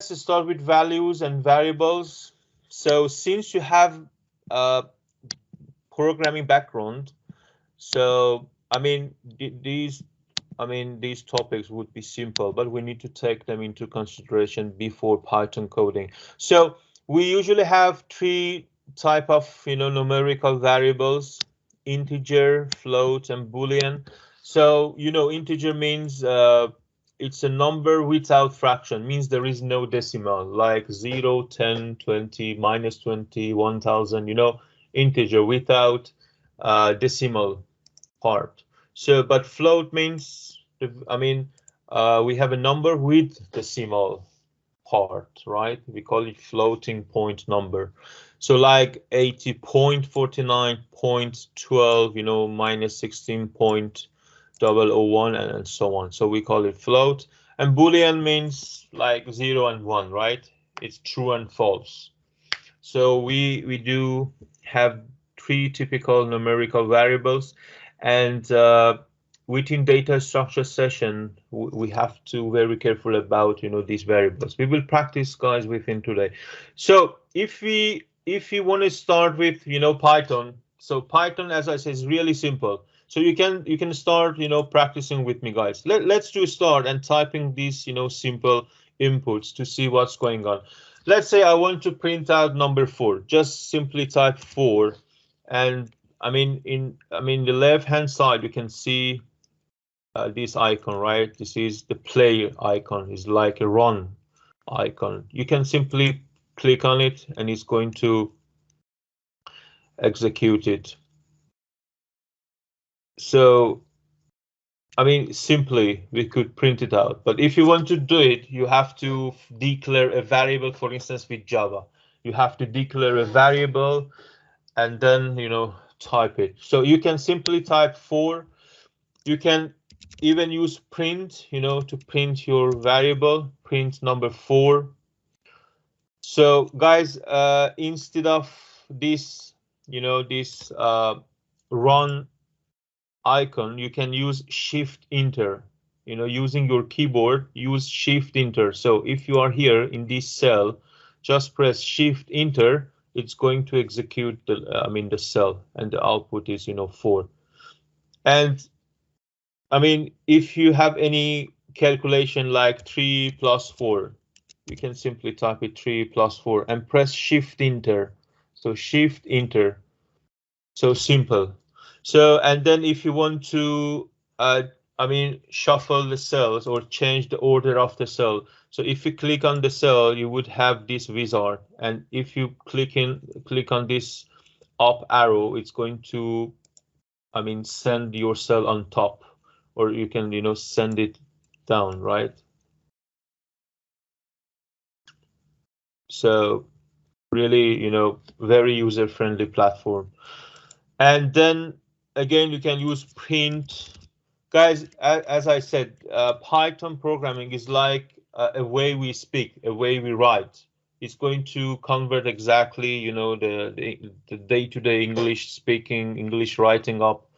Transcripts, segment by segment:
let's start with values and variables. So since you have a programming background, so these topics would be simple, but we need to take them into consideration before Python coding. So we usually have three type of numerical variables: integer, float, and Boolean. So integer means it's a number without fraction, means there is no decimal, like 0, 10, 20, -20, 1000, integer without decimal part. So, but float means, we have a number with decimal part, right? We call it floating point number. So like 80.49.12, -16.001, and so on. So we call it float. And Boolean means like 0 and 1, right? It's true and false. So we do have three typical numerical variables, and within data structure session, we have to very careful about these variables. We will practice, guys, within today. So if you want to start with Python, so Python, as I said, is really simple. So you can start practicing with me, guys. Let's do start and typing these simple inputs to see what's going on. Let's say I want to print out number 4. Just simply type 4, and in the left hand side you can see this icon, right? This is the play icon. It's like a run icon. You can simply click on it and it's going to execute it. So simply we could print it out, but if you want to do it, you have to declare a variable. For instance, with Java, you have to declare a variable and then type it. So you can simply type 4. You can even use print to print your variable, print number 4. So guys, instead of this this run icon, you can use Shift Enter. Using your keyboard, use Shift Enter. So if you are here in this cell, just press Shift Enter. It's going to execute the cell, and the output is 4. And if you have any calculation like 3 + 4, you can simply type it 3 + 4 and press Shift Enter. So Shift Enter. So simple. So, and then if you want to shuffle the cells or change the order of the cell, so if you click on the cell, you would have this wizard, and if you click on this up arrow, it's going to send your cell on top, or you can send it down, right? So really very user-friendly platform. And then again, you can use print. Guys, as I said, Python programming is like a way we speak, a way we write. It's going to convert exactly the day-to-day English speaking, English writing up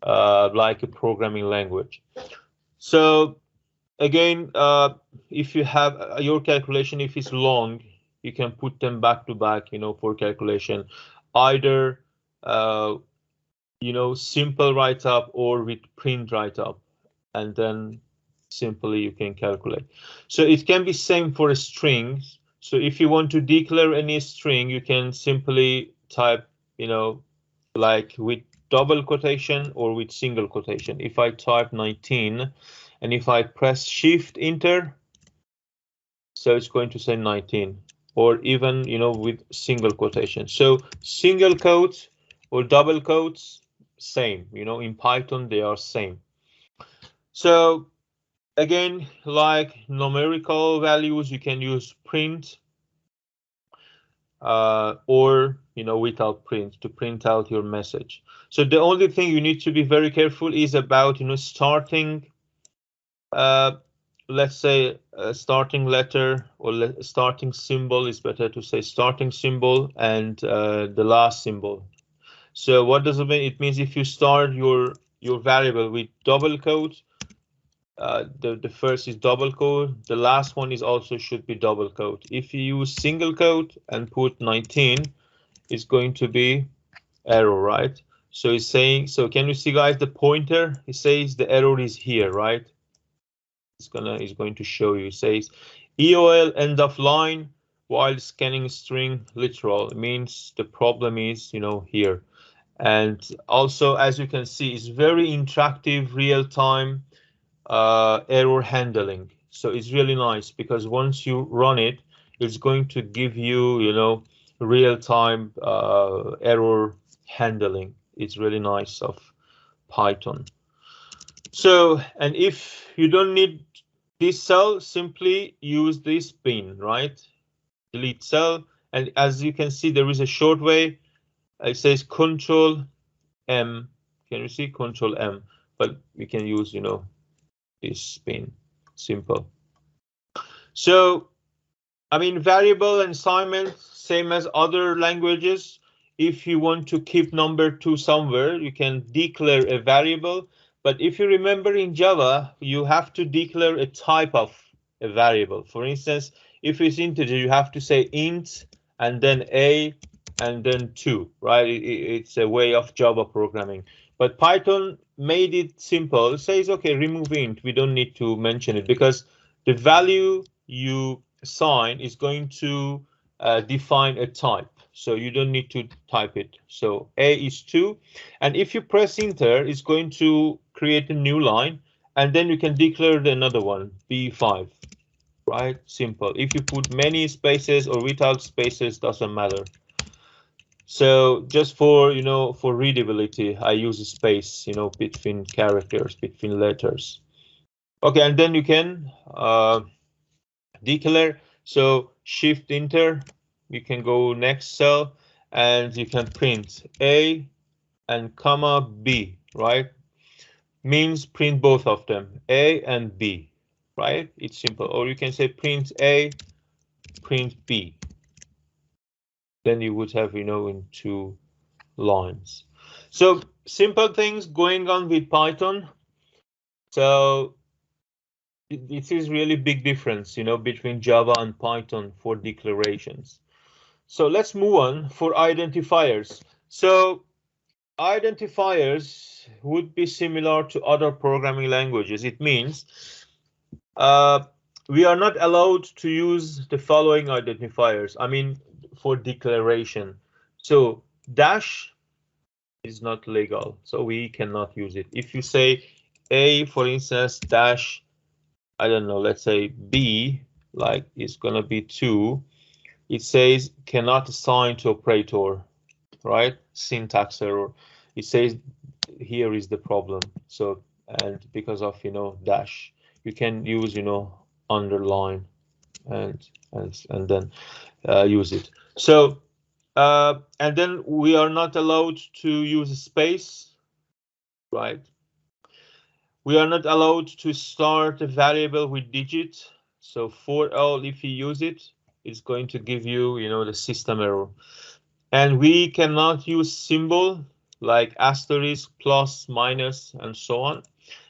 like a programming language. So again, if you have your calculation, if it's long, you can put them back to back for calculation, either simple write up or with print write up, and then simply you can calculate. So it can be same for a string. So if you want to declare any string, you can simply type like with double quotation or with single quotation. If I type 19 and if I press Shift Enter, so it's going to say 19, or even with single quotation. So single quotes or double quotes, same. In Python they are same. So again, like numerical values, you can use print or without print to print out your message. So the only thing you need to be very careful is about starting let's say starting letter, or starting symbol is better to say, starting symbol and the last symbol. So what does it mean? It means if you start your variable with double quote, The first is double quote. The last one is also should be double quote. If you use single quote and put 19, it's going to be error, right? So it's saying, so can you see guys the pointer? It says the error is here, right? It's going to show you. It says EOL end of line while scanning string literal. It means the problem is, you know, here. And also, as you can see, it's very interactive, real-time error handling. So it's really nice because once you run it, it's going to give you, you know, real-time error handling. It's really nice of Python. So, and if you don't need this cell, simply use this bin, right? Delete cell. And as you can see, there is a short way. It says Control M. Can you see Control M? But we can use, you know, this bin. Simple. So, I mean, variable and assignment, same as other languages. If you want to keep number 2 somewhere, you can declare a variable. But if you remember in Java, you have to declare a type of a variable. For instance, if it's integer, you have to say int and then a and then 2, right? It's a way of Java programming. But Python made it simple. It says, okay, remove int. We don't need to mention it because the value you assign is going to define a type. So you don't need to type it. So a is 2. And if you press enter, it's going to create a new line. And then you can declare another one, b5. Right? Simple. If you put many spaces or without spaces, doesn't matter. So just for, you know, for readability, I use a space, you know, between characters, between letters. Okay, and then you can declare. So shift enter, you can go next cell and you can print A and comma B, right? Means print both of them, A and B, right? It's simple. Or you can say print A, print B. Then you would have, you know, in 2 lines. So simple things going on with Python. So this is really big difference, you know, between Java and Python for declarations. So let's move on for identifiers. So identifiers would be similar to other programming languages. It means we are not allowed to use the following identifiers. I mean, for declaration. So dash is not legal, so we cannot use it. If you say A, for instance, dash, I don't know, let's say B, like it's gonna be 2, it says cannot assign to operator, right? Syntax error. It says here is the problem. So, and because of, you know, dash, you can use, you know, underline and then use it. So and then we are not allowed to use a space, right? We are not allowed to start a variable with digit. So for all, if you use it, it's going to give you, you know, the system error. And we cannot use symbol like asterisk, plus, minus, and so on.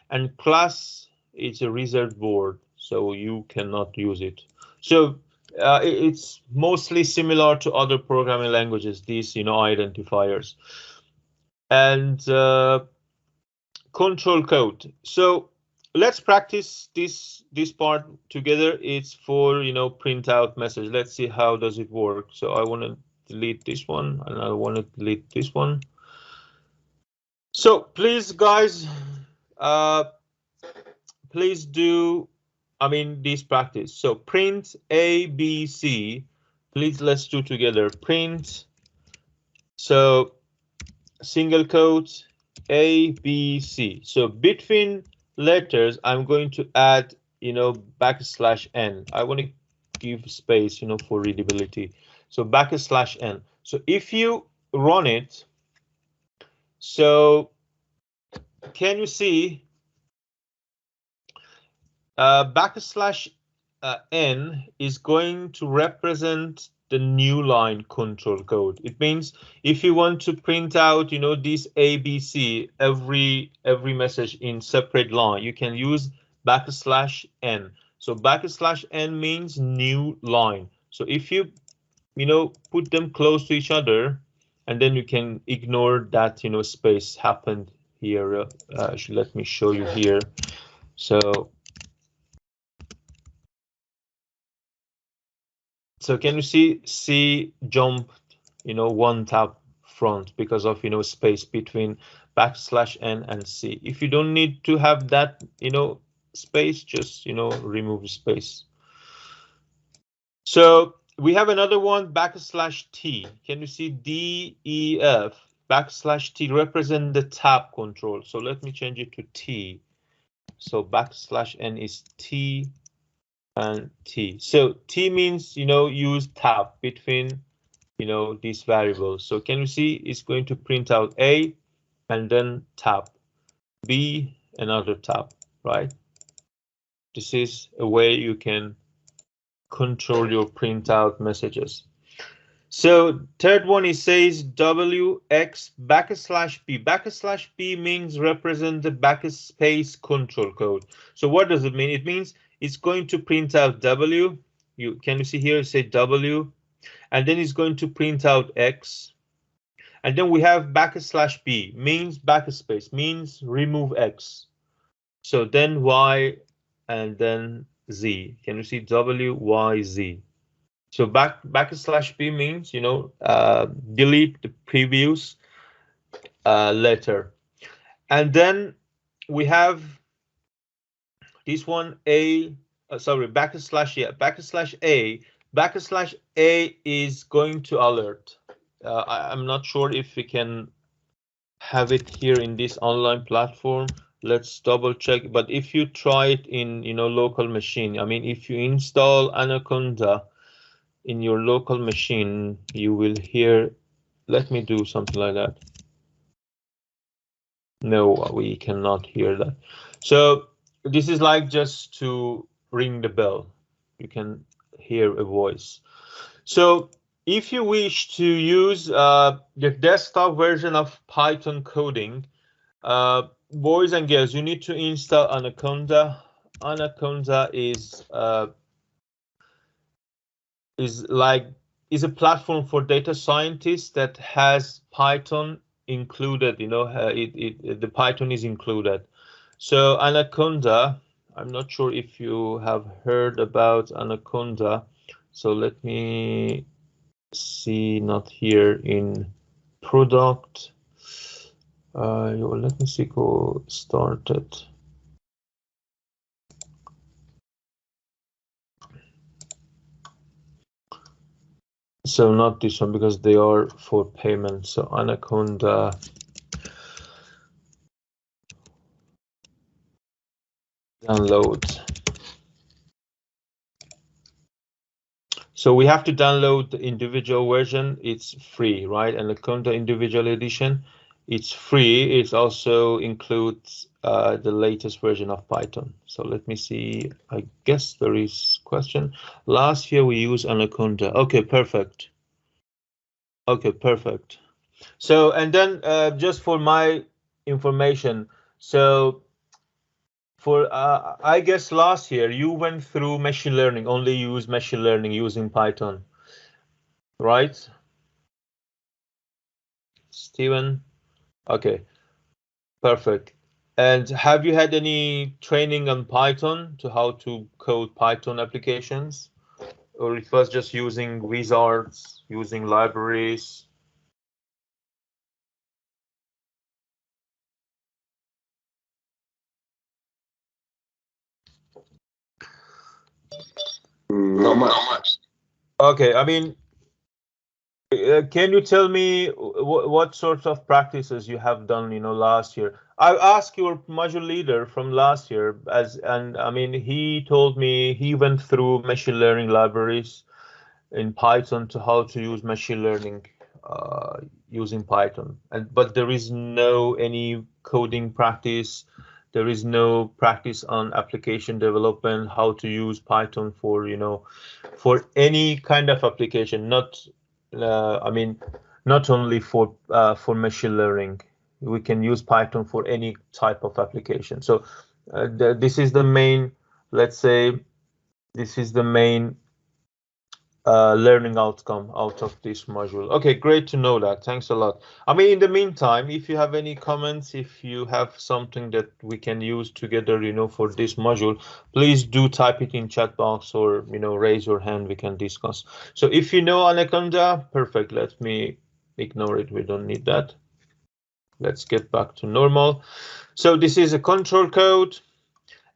And class is a reserved word, so you cannot use it. So it's mostly similar to other programming languages, these, you know, identifiers. And control code. So let's practice this part together. It's for, you know, print out message. Let's see how does it work. So I want to delete this one and I want to delete this one. So please guys, please do, I mean, this practice. So print A, B, C. Please let's do together. Print. So single quote A, B, C. So between letters, I'm going to add, you know, \n. I want to give space, you know, for readability. So \n. So if you run it, so can you see \n is going to represent the new line control code. It means if you want to print out, you know, this ABC every message in separate line, you can use /n. So /n means new line. So if you put them close to each other, and then you can ignore that space happened here. Let me show you here. So can you see C jumped one tab front because of space between /n and C. If you don't need to have that space, just remove the space. So we have another one, /T. Can you see DEF? /T represent the tab control. So let me change it to T. So /n is T and T. So T means use tab between these variables. So can you see it's going to print out A and then tab, B, another tab, right? This is a way you can control your printout messages. So third one, it says WX /B. /B means represent the backspace control code. So what does it mean? It means it's going to print out W. Can you see here? Say W, and then it's going to print out X. And then we have /B means backspace, means remove X. So then Y and then Z. Can you see W, Y, Z? So /B means delete the previous letter. And then we have this one A. Sorry, /A. /A is going to alert. I'm not sure if we can have it here in this online platform. Let's double check. But if you try it in local machine, I mean, if you install Anaconda in your local machine, you will hear. Let me do something like that. No, we cannot hear that. So this is like just to ring the bell. You can hear a voice. So if you wish to use the desktop version of Python coding, boys and girls, you need to install Anaconda. Anaconda is a platform for data scientists that has Python included. The Python is included. So Anaconda, I'm not sure if you have heard about Anaconda. So let me see, not here in product. Let me see, go started. So not this one because they are for payment. So Anaconda. Download. So we have to download the individual version. It's free, right? And the individual edition, it's free. It also includes the latest version of Python. So let me see. I guess there is question. Last year we used Anaconda. Okay, perfect. Okay, perfect. So and then just for my information, so for I guess last year you went through machine learning, only use machine learning using Python, right? Steven? Okay, perfect. And have you had any training on Python to how to code Python applications? Or it was just using wizards, using libraries? Not much. Okay, I mean, can you tell me what sorts of practices you have done, last year? I asked your module leader from last year, and I mean, he told me he went through machine learning libraries in Python to how to use machine learning using Python, but there is no any coding practice. There is no practice on application development, how to use Python for for any kind of application. I mean, not only for machine learning. We can use Python for any type of application. So This is the main, let's say, this is the main learning outcome out of this module. Okay, great to know that. Thanks a lot. I mean, in the meantime, if you have any comments, if you have something that we can use together, for this module, please do type it in chat box or, raise your hand. We can discuss. So if you know Anaconda, perfect. Let me ignore it. We don't need that. Let's get back to normal. So this is a control code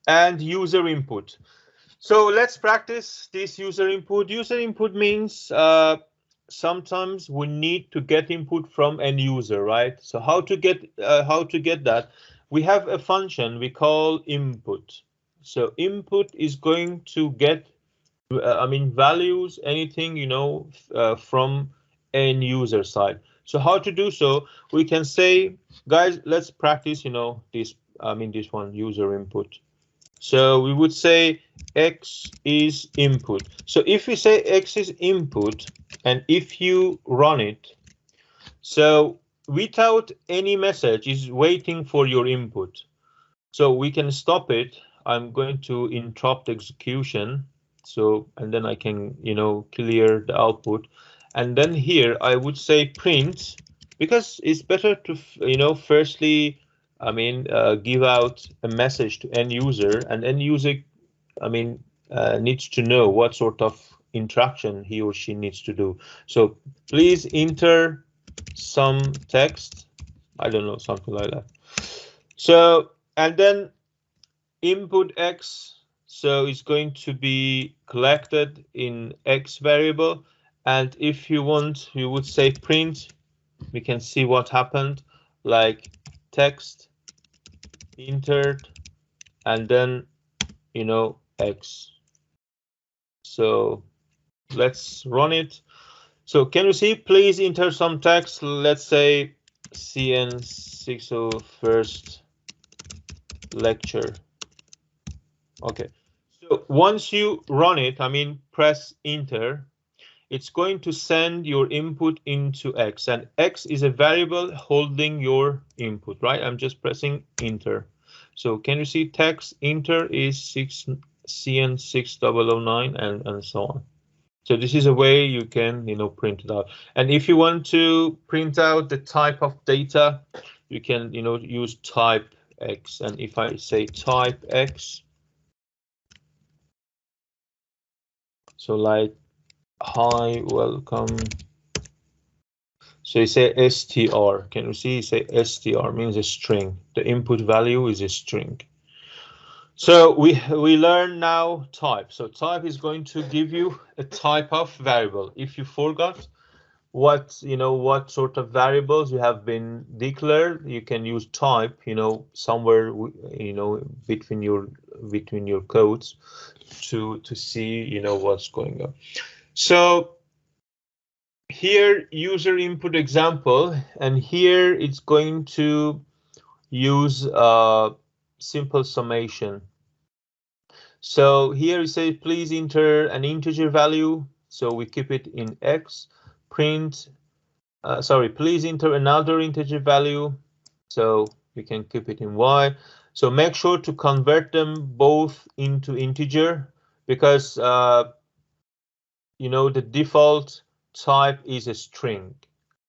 and user input. So let's practice this user input. User input means sometimes we need to get input from an user, right? So how to get that? We have a function we call input. So input is going to get, values, anything from an user side. So how to do so? We can say, guys, let's practice, this. This one, user input. So we would say X is input. So if we say X is input, and if you run it, so without any message is waiting for your input. So we can stop it. I'm going to interrupt execution. So, and then I can, clear the output. And then here I would say print, because it's better to, firstly, give out a message to end user, and end user, needs to know what sort of interaction he or she needs to do. So please enter some text. I don't know, something like that. So, and then input X, so it's going to be collected in X variable. And if you want, you would say print. We can see what happened, like text entered, and then, X. So let's run it. So can you see, please enter some text. Let's say CN60 first lecture. Okay, so once you run it, press enter, it's going to send your input into X, and X is a variable holding your input, right? I'm just pressing enter. So can you see text enter is CN6009 and so on. So this is a way you can, print it out. And if you want to print out the type of data, you can, use type X. And if I say type X, so like, hi, welcome. So you say str. Can you see? You say str means a string. The input value is a string. So we learn now type. So type is going to give you a type of variable. If you forgot what sort of variables you have been declared, you can use type, somewhere between your codes to see what's going on. So here user input example, and here it's going to use simple summation. So here you say please enter an integer value, so we keep it in X. Print, please enter another integer value, so we can keep it in Y. So make sure to convert them both into integer, because the default type is a string.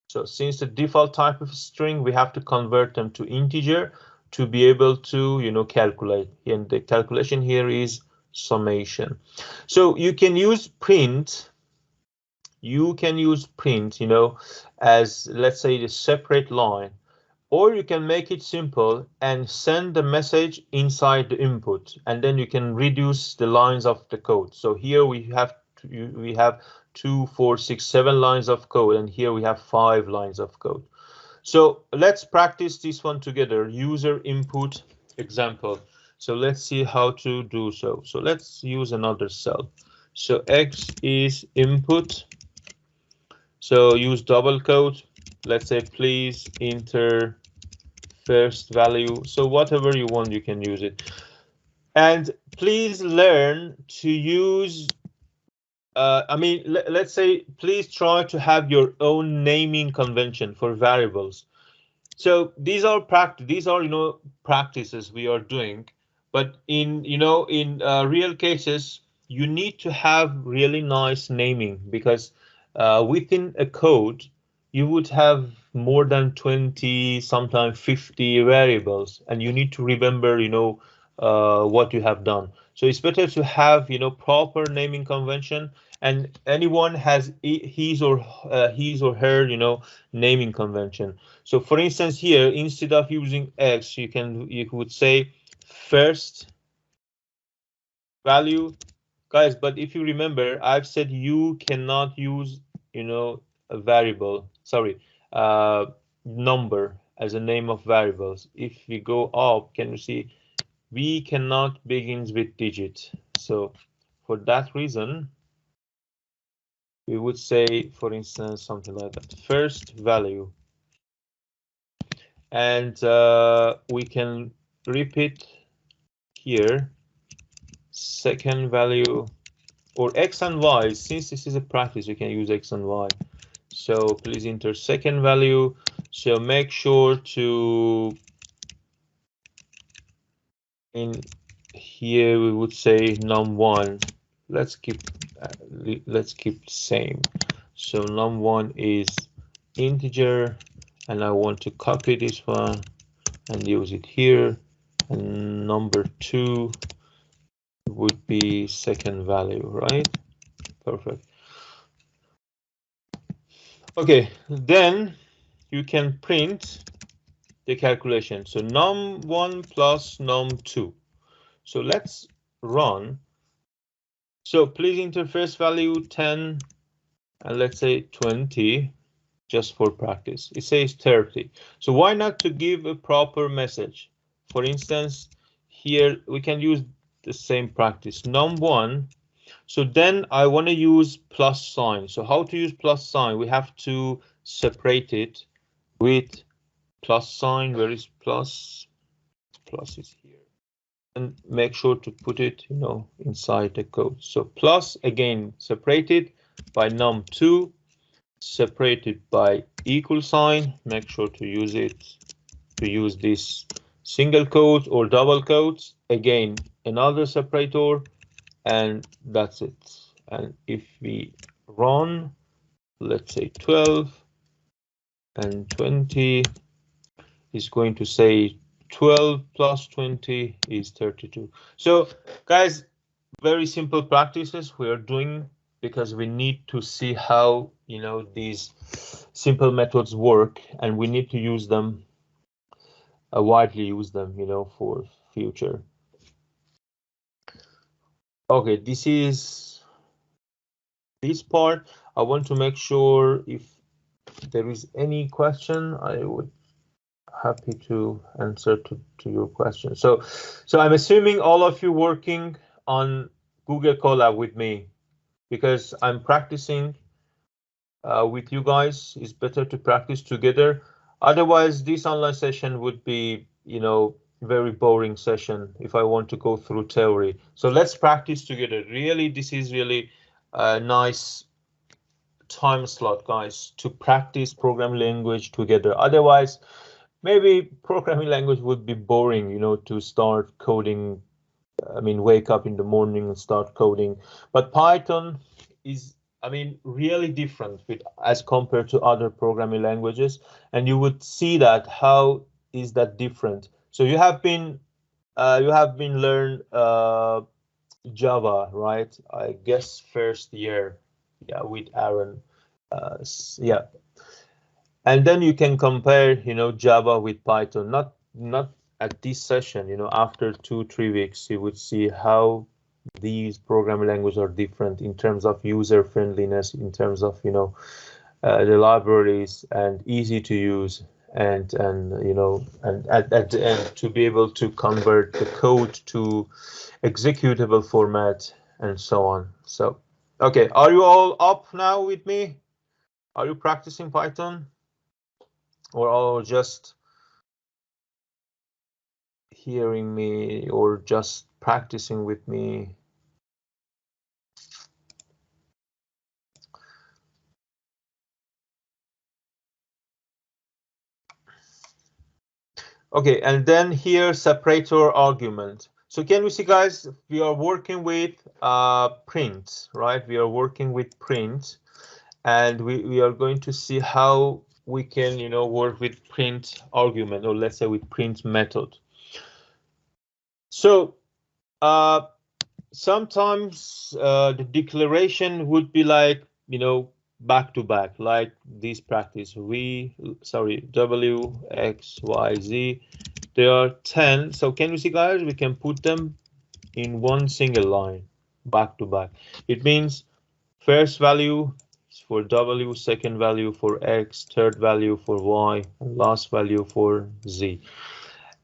So since the default type of string, we have to convert them to integer to be able to calculate, and the calculation here is summation. So you can use print. As, let's say, the separate line, or you can make it simple and send the message inside the input, and then you can reduce the lines of the code. So here we have 2, 4, 6, 7 lines of code, and here we have 5 lines of code. So let's practice this one together. User input example. So let's see how to do so. So let's use another cell. So X is input. So use double quote. Let's say please enter first value. So whatever you want, you can use it. And please learn to use let's say, please try to have your own naming convention for variables. So these are practices we are doing. But in real cases, you need to have really nice naming, because within a code you would have more than 20, sometimes 50 variables, and you need to remember what you have done. So it's better to have proper naming convention, and anyone has his or her naming convention. So for instance, here, instead of using x, you would say first value, guys. But if you remember, I've said you cannot use a variable, sorry, uh number as a name of variables. If we go up, can you see we cannot begins with digit? So for that reason, we would say, for instance, something like that, first value. And we can repeat here second value, or x and y. Since this is a practice, you can use x and y. So please enter second value. So make sure to, in here we would say num1. Let's keep same. So num1 is integer, and I want to copy this one and use it here. And number 2 would be second value, right? Perfect. Okay, then you can print the calculation. So num1 plus num2. So let's run. So please enter first value 10 and let's say 20, just for practice. It says 30. So why not to give a proper message? For instance, here we can use the same practice, num1. So then I want to use plus sign. So how to use plus sign? We have to separate it with plus sign. Where is plus? Plus is here. And make sure to put it, inside the code. So plus, again, separated by num2, separated by equal sign. Make sure to use this single quote or double quotes. Again, another separator, and that's it. And if we run, let's say 12 and 20, is going to say 12 plus 20 is 32. So guys, very simple practices we are doing, because we need to see how these simple methods work, and we need to use them, widely use them, for future. Okay, this is this part. I want to make sure if there is any question, I would happy to answer to your question. So I'm assuming all of you working on Google Colab with me, because I'm practicing with you guys. It's better to practice together. Otherwise, this online session would be, very boring session if I want to go through theory. So let's practice together. Really, this is really a nice time slot, guys, to practice programming language together. Otherwise, maybe programming language would be boring, to start coding. I mean, wake up in the morning and start coding. But Python is, really different as compared to other programming languages. And you would see that how is that different. So you have been learned Java, right? I guess first year, yeah, with Aaron. Yeah, and then you can compare Java with Python. Not at this session, after 2-3 weeks you would see how these programming languages are different in terms of user friendliness, in terms of the libraries, and easy to use, and at the end to be able to convert the code to executable format and so on. So okay, are you all up now with me? Are you practicing Python? Or just hearing me, or just practicing with me? Okay, and then here separator argument. So can we see, guys, we are working with print, right? We are working with print, and we are going to see how we can, you know, work with print argument, or let's say with print method. So sometimes the declaration would be like, you know, back to back, like this practice. W, X, Y, Z. There are 10. So can you see, guys, we can put them in one single line, back to back. It means first value for W, second value for X, third value for Y, and last value for Z.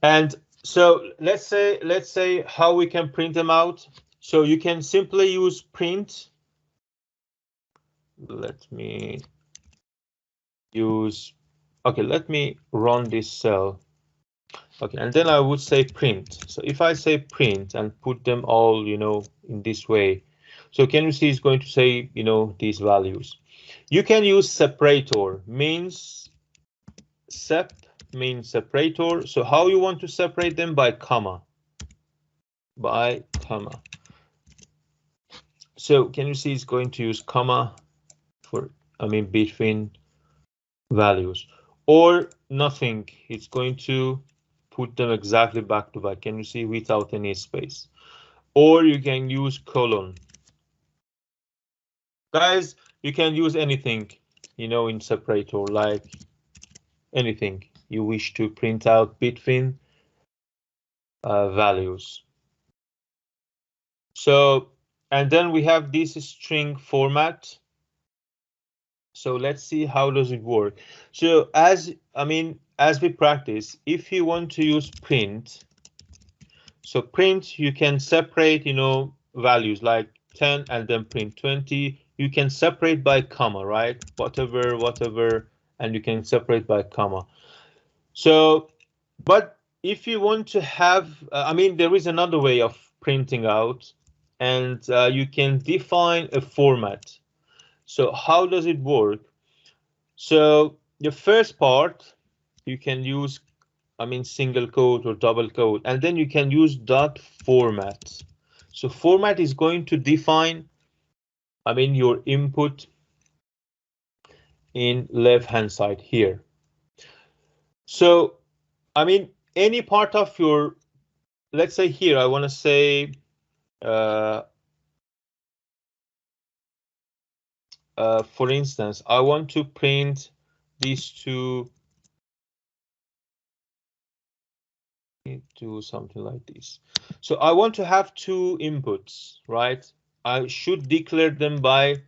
And so let's say how we can print them out. So you can simply use print. Let me use, okay, let me run this cell. Okay, and then I would say print. So if I say print and put them all, you know, in this way, so can you see it's going to say, you know, these values. You can use separator, means sep means separator. So how you want to separate them? By comma. By comma. So can you see it's going to use comma for, I mean, between values, or nothing. It's going to put them exactly back to back. Can you see, without any space? Or you can use colon. Guys, you can use anything, you know, in separator, like anything you wish to print out between values. So, and then we have this string format. So let's see how does it work. So as we practice, if you want to use print, so print, you can separate, you know, values like 10 and then print 20. You can separate by comma, right? Whatever, and you can separate by comma. So, but if you want to have, there is another way of printing out, and you can define a format. So how does it work? So the first part, you can use, single quote or double quote, and then you can use dot format. So format is going to define, your input in left hand side here. So, any part of your, let's say here, I want to say, for instance, I want to print these two, do something like this. So I want to have two inputs, right? I should declare them by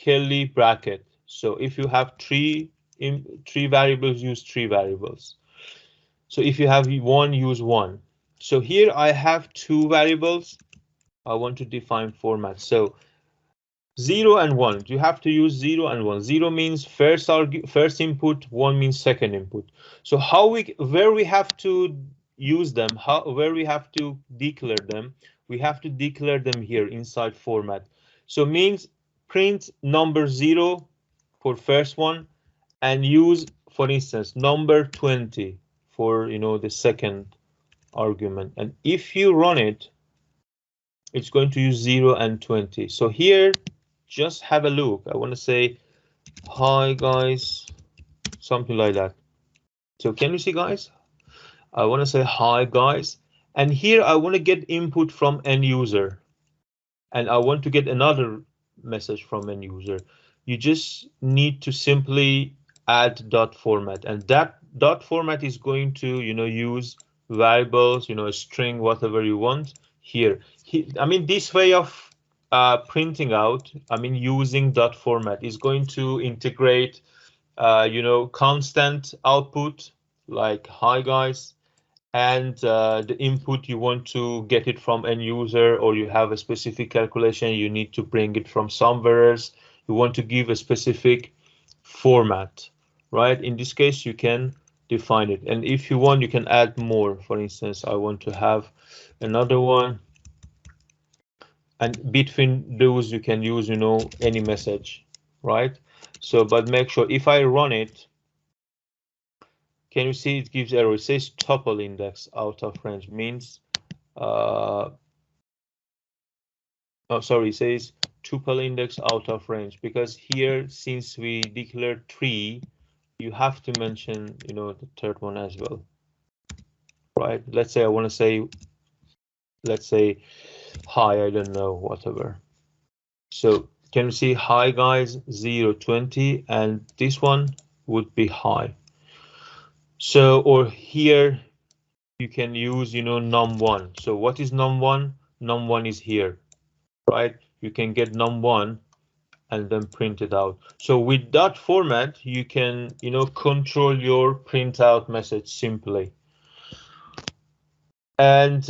curly bracket. So if you have three variables, use three variables. So if you have one, use one. So here I have two variables. I want to define format. So 0 and 1. You have to use 0 and 1. 0 means first input, 1 means second input. So where we have to use them, where we have to declare them, we have to declare them here inside format. So means print number 0 for first one, and use, for instance, number 20 for, the second argument. And if you run it, it's going to use 0 and 20. So here, just have a look. I want to say, hi guys, something like that. So can you see, guys? I want to say hi guys, and here I want to get input from end user, and I want to get another message from end user. You just need to simply add dot format, and that dot format is going to, use variables, a string, whatever you want here. This way of printing out, using dot format is going to integrate, constant output like hi guys, and the input you want to get it from end user, or you have a specific calculation you need to bring it from somewhere else. You want to give a specific format, right? In this case, you can define it, and if you want, you can add more. For instance, I want to have another one, and between those you can use, any message, right? So, but make sure if I run it, can you see it gives error? It says tuple index out of range, means oh, sorry, it says tuple index out of range, because here, since we declared 3, you have to mention, you know, the third one as well, right? Let's say I want to say, let's say hi, I don't know, whatever. So can you see hi guys, 0, 20, and this one would be hi. So, or here you can use, you know, num1. So what is num1? Num1 is here, right? You can get num1 and then print it out. So with that format, you can, you know, control your printout message simply. And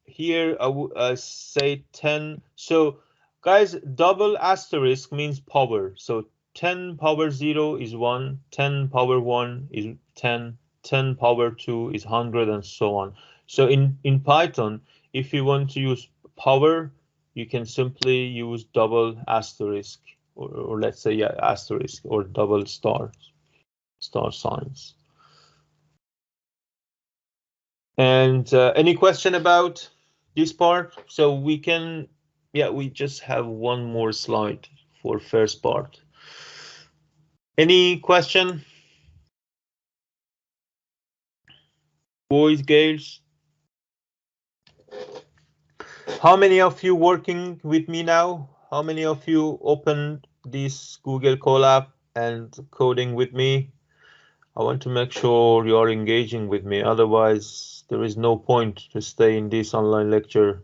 here I would say 10. So guys, double asterisk means power. So 10 power 0 is 1, 10 power 1 is 10, 10 power 2 is 100, and so on. So in Python, if you want to use power, you can simply use double asterisk, or let's say, yeah, asterisk, or double star signs. And any question about this part? So we can, yeah, we just have one more slide for first part. Any question? Boys, girls? How many of you working with me now? How many of you opened this Google Colab and coding with me? I want to make sure you are engaging with me. Otherwise, there is no point to stay in this online lecture.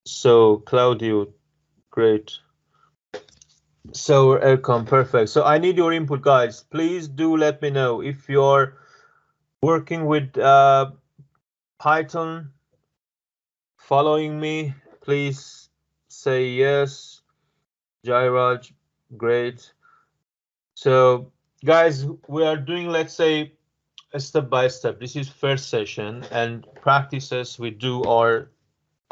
So, Claudio, great. So, Elcom, perfect. So I need your input, guys. Please do let me know if you're working with Python, following me. Please say yes. Jairaj, great. So, guys, we are doing, let's say, a step by step. This is first session, and practices we do are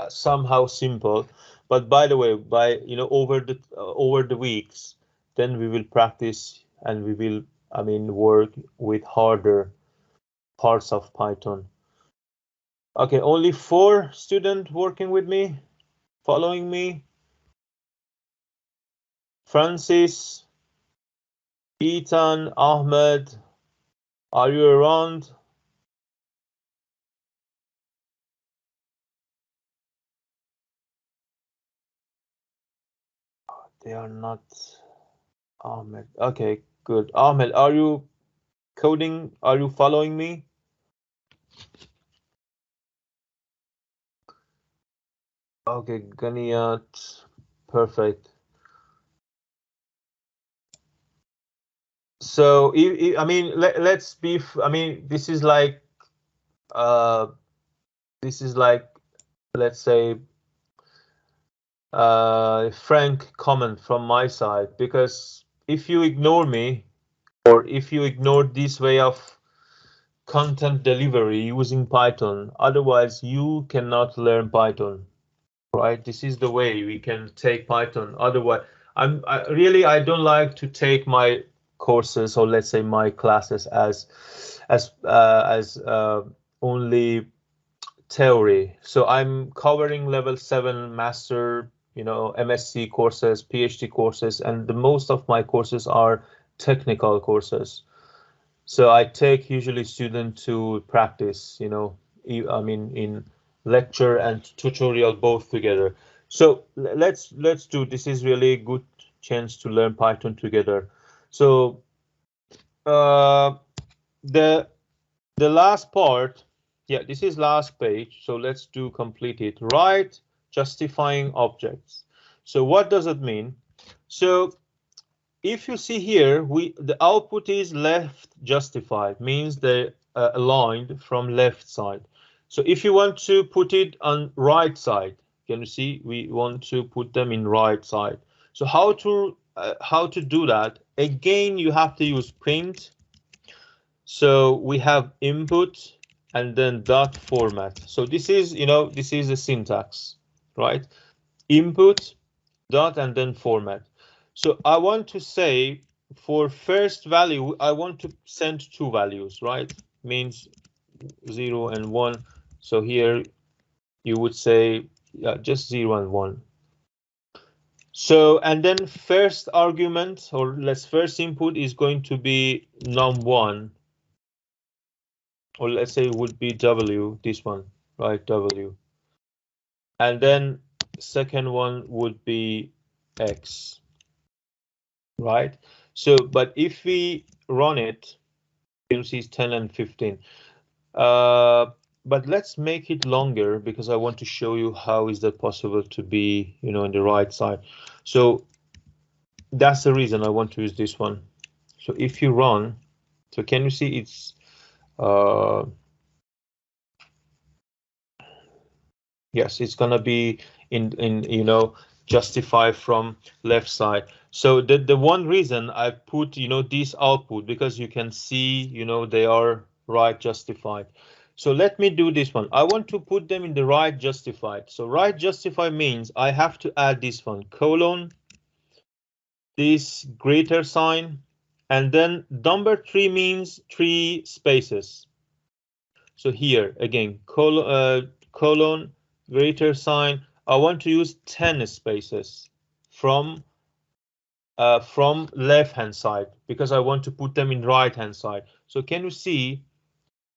somehow simple. But by the way, by, you know, over the weeks, then we will practice, and we will, I mean, work with harder parts of Python. Okay, only 4 students working with me, following me. Francis, Ethan, Ahmed, are you around? They are not. Ahmed. Okay, good. Ahmed, are you coding? Are you following me? Okay, Ganiyat. Perfect. So, I mean, let's be. I mean, uh, this is like, let's say, frank comment from my side, because if you ignore me, or if you ignore this way of content delivery using Python, otherwise you cannot learn Python, right? This is the way we can take Python. Otherwise, I don't like to take my courses, or let's say my classes, as only theory. So I'm covering level 7 master, you know, MSc courses, PhD courses, and the most of my courses are technical courses. So I take usually students to practice, you know, I mean, in lecture and tutorial both together. So let's do, this is really a good chance to learn Python together. So uh, the last part, yeah, this is last page. So let's do complete it. Write justifying objects. So what does it mean? So if you see here, the output is left justified, means they aligned from left side. So if you want to put it on right side, can you see we want to put them in right side. So how to do that? Again, you have to use print. So we have input and then dot format. So this is, you know, this is the syntax, right? Input dot and then format. So I want to say, for first value, I want to send 2 values, right? Means 0 and 1. So here you would say just 0 and 1. So, and then first argument, or let's first input is going to be num1, or let's say it would be W, this one, right, W. And then second one would be X, right? So, but if we run it, you'll see it's 10 and 15. But let's make it longer because I want to show you how is that possible to be, you know, on the right side. So that's the reason I want to use this one. So if you run, so can you see it's yes, it's gonna be in you know, justify from left side. So the one reason I put, you know, this output, because you can see, you know, they are right justified. So let me do this one. I want to put them in the right justified. So right justified means I have to add this one, colon, this greater sign, and then number 3 means 3 spaces. So here again, colon, greater sign. I want to use 10 spaces from left hand side because I want to put them in right hand side. So can you see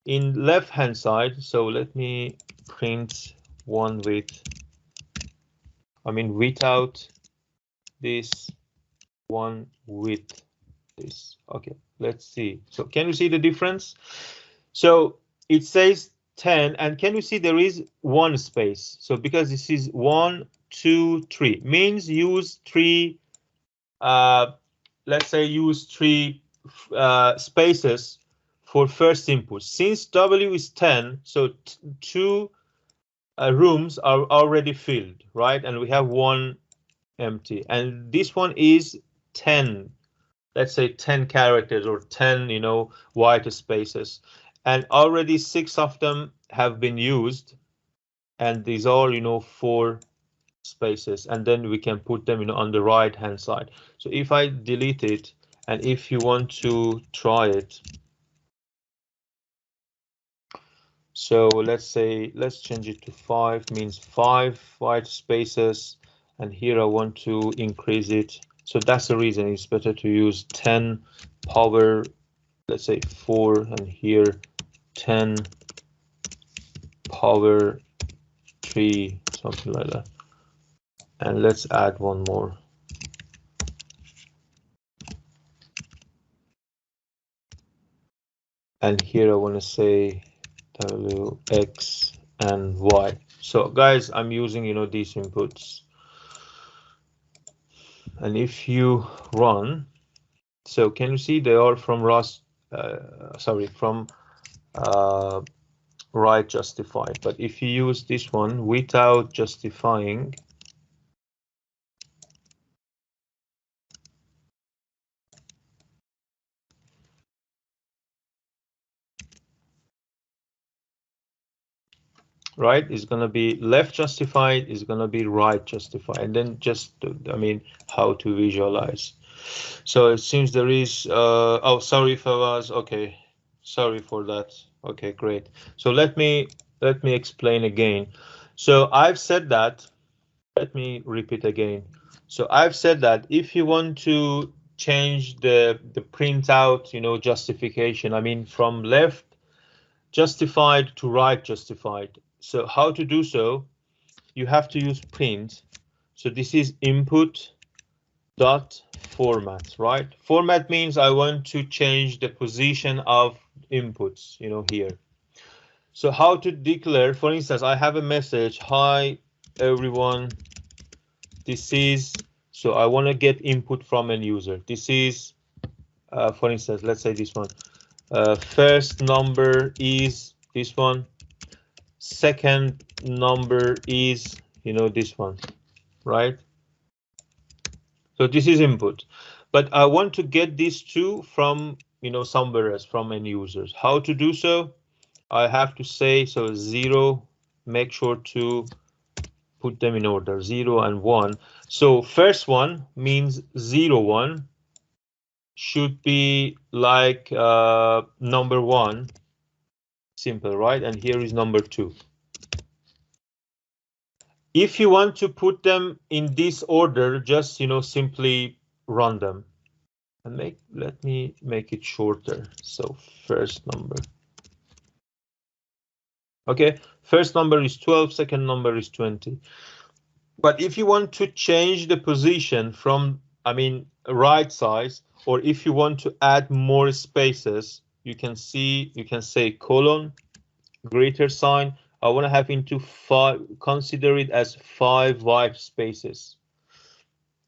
in left hand side? So let me print one with, I mean without this, one with this. Okay, let's see. So can you see the difference? So it says 10, and can you see there is one space? So because this is 1, 2, 3, means use 3, let's say use 3 spaces for first input. Since W is 10, so 2 rooms are already filled, right? And we have 1 empty, and this one is 10, let's say 10 characters or 10, you know, white spaces, and already 6 of them have been used, and these are, you know, 4 spaces, and then we can put them, you know, on the right hand side. So if I delete it, and if you want to try it, so let's say let's change it to 5, means 5 white spaces, and here I want to increase it. So that's the reason it's better to use 10 power, let's say 4, and here 10 power 3, something like that. And let's add one more. And here I want to say W, X, and Y. So guys, I'm using, you know, these inputs. And if you run, so can you see they are from from right justified. But if you use this one without justifying, right, is going to be left justified, is going to be right justified, and then just, I mean, how to visualize. So it seems there is, oh, sorry if I was, okay, sorry for that. Okay, great. So let me explain again. So I've said that, let me repeat again. So I've said that if you want to change the printout, you know, justification, I mean, from left justified to right justified. So how to do so? You have to use print. So this is input dot format, right? Format means I want to change the position of inputs, you know, here. So how to declare, for instance, I have a message, hi everyone, this is, so I want to get input from an user. This is, for instance, let's say this one, first number is this one, second number is, you know, this one, right? So this is input, but I want to get these two from, you know, somewhere else, from end users. How to do so? I have to say, so 0, make sure to put them in order, 0 and 1. So first one means 0, 1 should be like number 1. Simple, right? And here is number 2. If you want to put them in this order, just simply run them. And let me make it shorter. So first number. Okay, first number is 12, second number is 20. But if you want to change the position from, right size, or if you want to add more spaces, you can say colon, greater sign. I want to have into 5, consider it as 5 white spaces.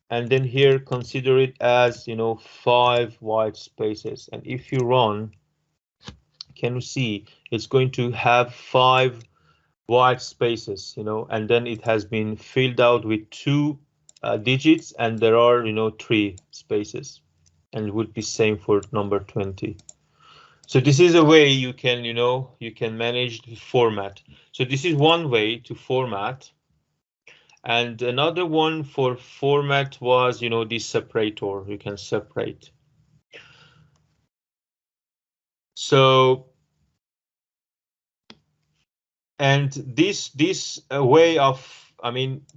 And then here, consider it as, 5 white spaces. And if you run, can you see it's going to have 5 white spaces, and then it has been filled out with 2 digits, and there are, 3 spaces, and it would be same for number 20. So this is a way you can, you can manage the format. So this is one way to format. And another one for format was, this separator. You can separate. So, and this way of,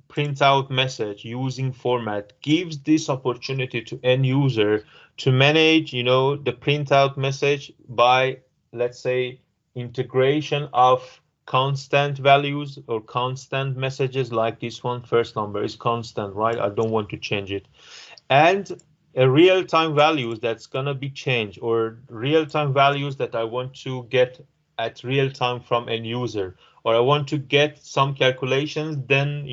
print out message using format gives this opportunity to end user to manage, the printout message by, let's say, integration of constant values or constant messages like this one. First number is constant, right? I don't want to change it. And a real-time values that's gonna be changed, or real-time values that I want to get at real time from end user, or I want to get some calculations, then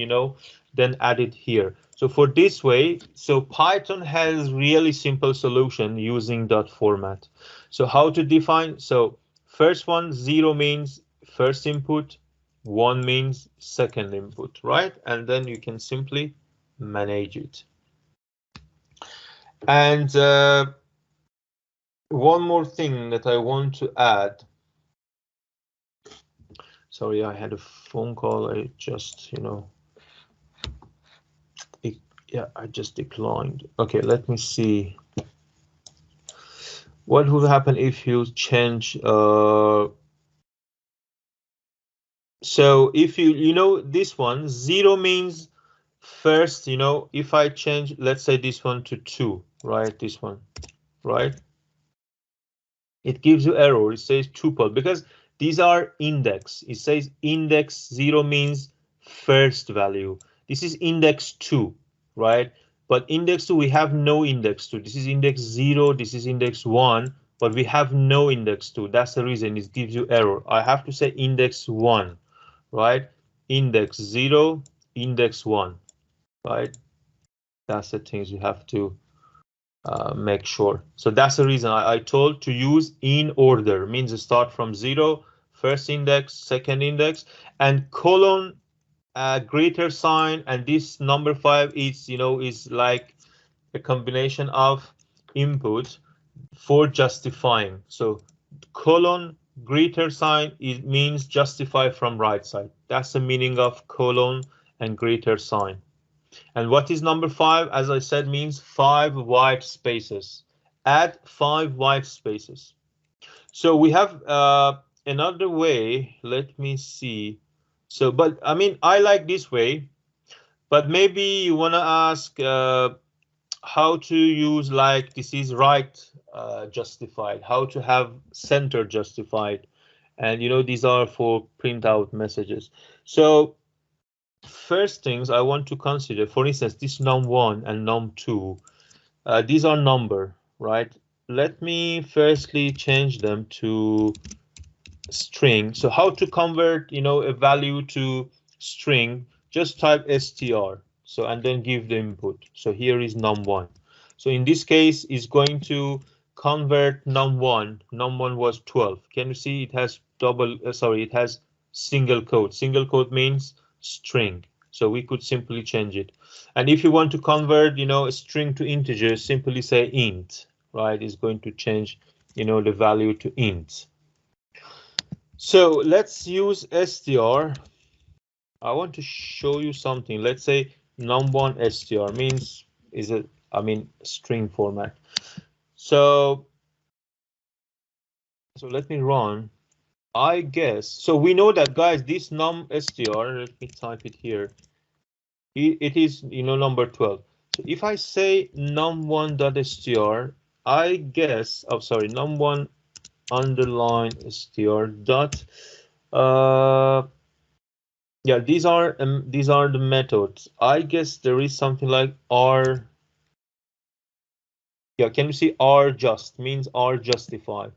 then add it here. So for this way, so Python has really simple solution using dot format. So how to define? So first one, 0 means first input, 1 means second input, right? And then you can simply manage it. And one more thing that I want to add. Sorry, I had a phone call. I just, I just declined. Okay, let me see. What would happen if you change? So if this one, 0 means first, if I change, let's say this one to 2, right? This one, right? It gives you error. It says tuple because these are index. It says index 0 means first value. This is index 2, right? But index 2, we have no index 2. This is index 0. This is index 1, but we have no index 2. That's the reason it gives you error. I have to say index 1, right? Index 0, index 1, right? That's the things you have to make sure. So that's the reason I told to use in order, means start from 0, first index, second index, and colon, greater sign, and this number 5 is is like a combination of input for justifying. So colon, greater sign, it means justify from right side. That's the meaning of colon and greater sign. And what is number 5? As I said, means 5 white spaces. Add 5 white spaces. So we have another way. Let me see. So, but I like this way. But maybe you want to ask how to use, like, this is right justified, how to have center justified. And these are for printout messages. So first things I want to consider, for instance, this num1 and num2, these are number, right? Let me firstly change them to string. So how to convert, a value to string? Just type str. So and then give the input. So here is num1. So in this case, is going to convert num1. Num1 was 12. Can you see it has it has single quote. Single quote means string. So we could simply change it. And if you want to convert, a string to integer, simply say int, right? It's going to change, the value to int. So let's use str. I want to show you something. Let's say num1 str means is it, string format. So let me run. I guess. So we know that, guys, this num str, let me type it here. It is, number 12. So if I say num1 dot str, I guess, oh, sorry, num1 underline str dot, yeah, these are the methods. I guess there is something like r. Yeah, can you see r just means r justify.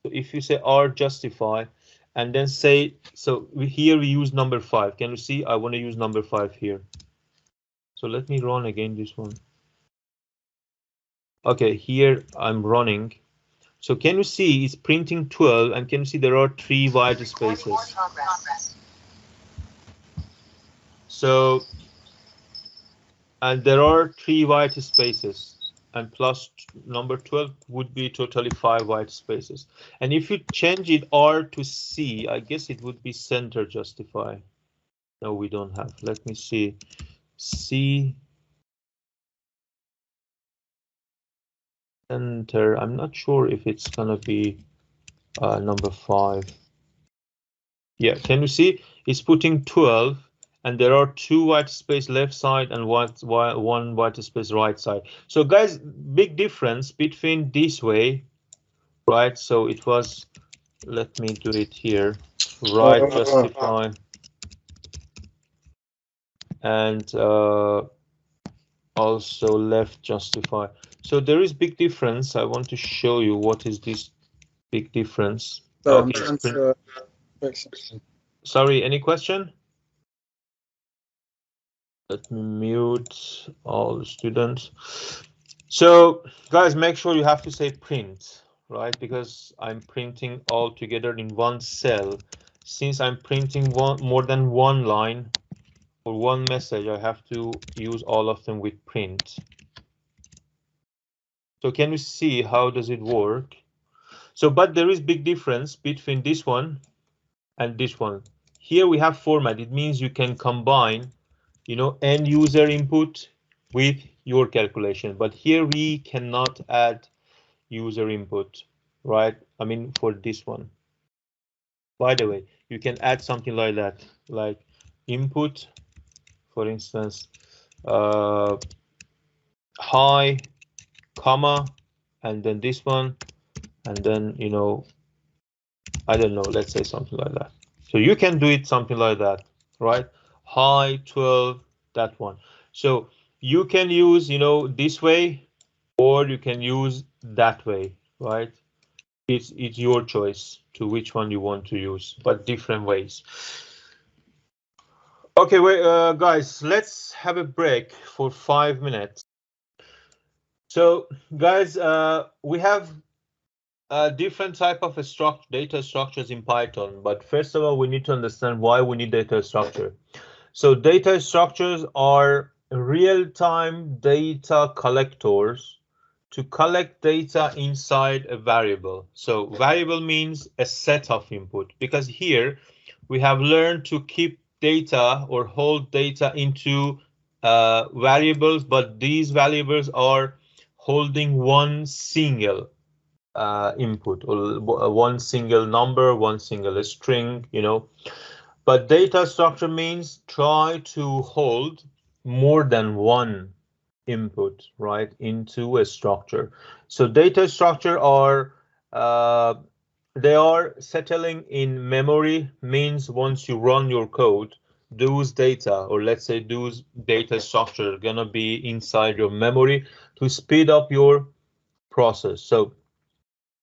So if you say r justify and then say, so here we use number 5. Can you see? I want to use number 5 here. So let me run again this one. Okay, here I'm running. So can you see it's printing 12, and can you see there are 3 white spaces? So, and there are 3 white spaces, and plus number 12 would be totally 5 white spaces. And if you change it R to C, I guess it would be center justify. No, we don't have. Let me see. C center. I'm not sure if it's gonna be number 5. Yeah, can you see? It's putting 12, and there are 2 white space left side and 1 white space right side. So guys, big difference between this way, right? So it was, let me do it here, right justify, and also left justify. So there is big difference. I want to show you what is this big difference. Okay. Sorry, any question? Let me mute all the students. So guys, make sure you have to say print, right? Because I'm printing all together in one cell. Since I'm printing more than one line or one message, I have to use all of them with print. So can you see how does it work? So, but there is big difference between this one and this one. Here we have format. It means you can combine, end user input with your calculation. But here we cannot add user input, right? I mean, for this one. By the way, you can add something like that, like input, for instance, hi, comma, and then this one, and then, I don't know, let's say something like that. So you can do it something like that, right? Hi, 12, that one. So you can use, this way, or you can use that way, right? It's your choice to which one you want to use, but different ways. Okay, wait, guys, let's have a break for 5 minutes. So, guys, we have different type of data structures in Python, but first of all, we need to understand why we need data structure. So data structures are real-time data collectors to collect data inside a variable. So variable means a set of input, because here we have learned to keep data or hold data into variables, but these variables are holding one single input, or one single number, one single string, But data structure means try to hold more than one input, right, into a structure. So data structure are they are settling in memory, means once you run your code, those data, or let's say those data structure, are gonna be inside your memory to speed up your process. So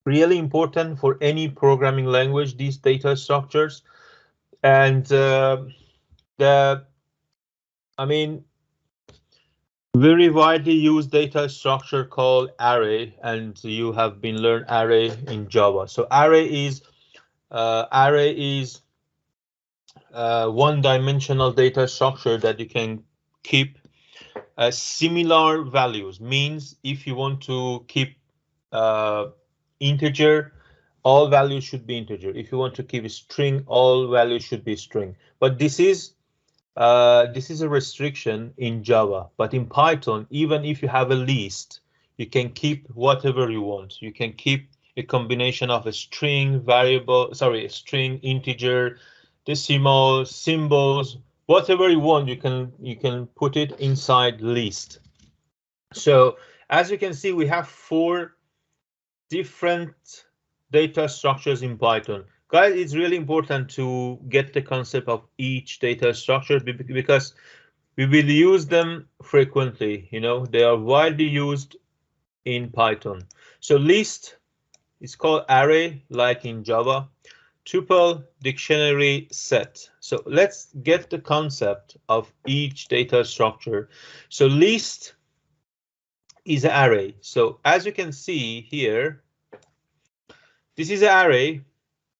really important for any programming language, these data structures. And I mean, very widely used data structure called array, and you have been learned array in Java. So array is one-dimensional data structure that you can keep similar values. Means if you want to keep integer, all values should be integer. If you want to keep a string, all values should be string. But this is a restriction in Java, but in Python, even if you have a list, you can keep whatever you want. You can keep a combination of a string, variable, sorry, a string, integer, decimal, symbols, whatever you want, you can put it inside list. So as you can see, we have 4 different data structures in Python. Guys, it's really important to get the concept of each data structure because we will use them frequently. You know, they are widely used in Python. So list is called array, like in Java. Tuple, dictionary, set. So let's get the concept of each data structure. So list is an array. So as you can see here, this is an array,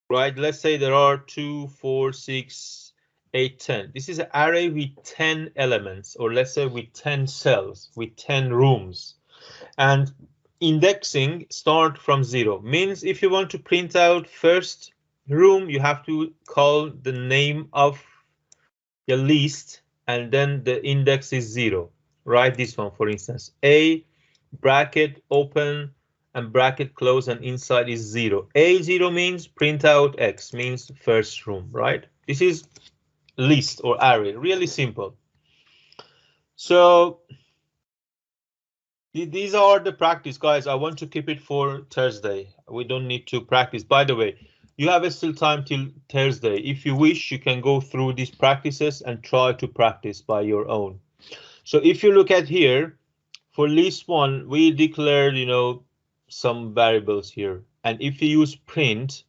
right? Let's say there are 2, 4, 6, 8, 10. This is an array with 10 elements, or let's say with 10 cells, with 10 rooms. And indexing start from 0. Means if you want to print out first room, you have to call the name of your list, and then the index is 0. Right? This one, for instance, A bracket open and bracket close, and inside is 0. A0 means print out X, means first room, right? This is list or array, really simple. So these are the practice, guys. I want to keep it for Thursday. We don't need to practice. By the way, you have still time till Thursday. If you wish, you can go through these practices and try to practice by your own. So if you look at here, for list 1, we declared, you know, some variables here. And if you use print,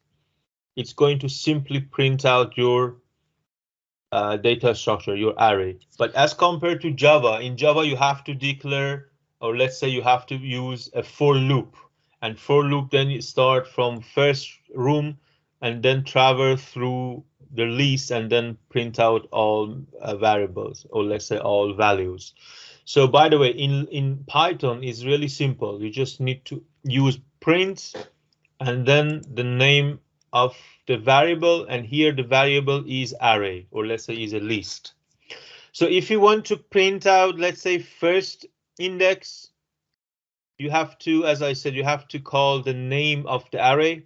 it's going to simply print out your data structure, your array. But as compared to Java, in Java, you have to declare, or let's say you have to use a for loop. And for loop, then you start from first room and then travel through the list and then print out all variables, or let's say all values. So by the way, in Python is really simple. You just need to use print and then the name of the variable, and here the variable is array, or let's say is a list. So if you want to print out, let's say first index, you have to, as I said, you have to call the name of the array,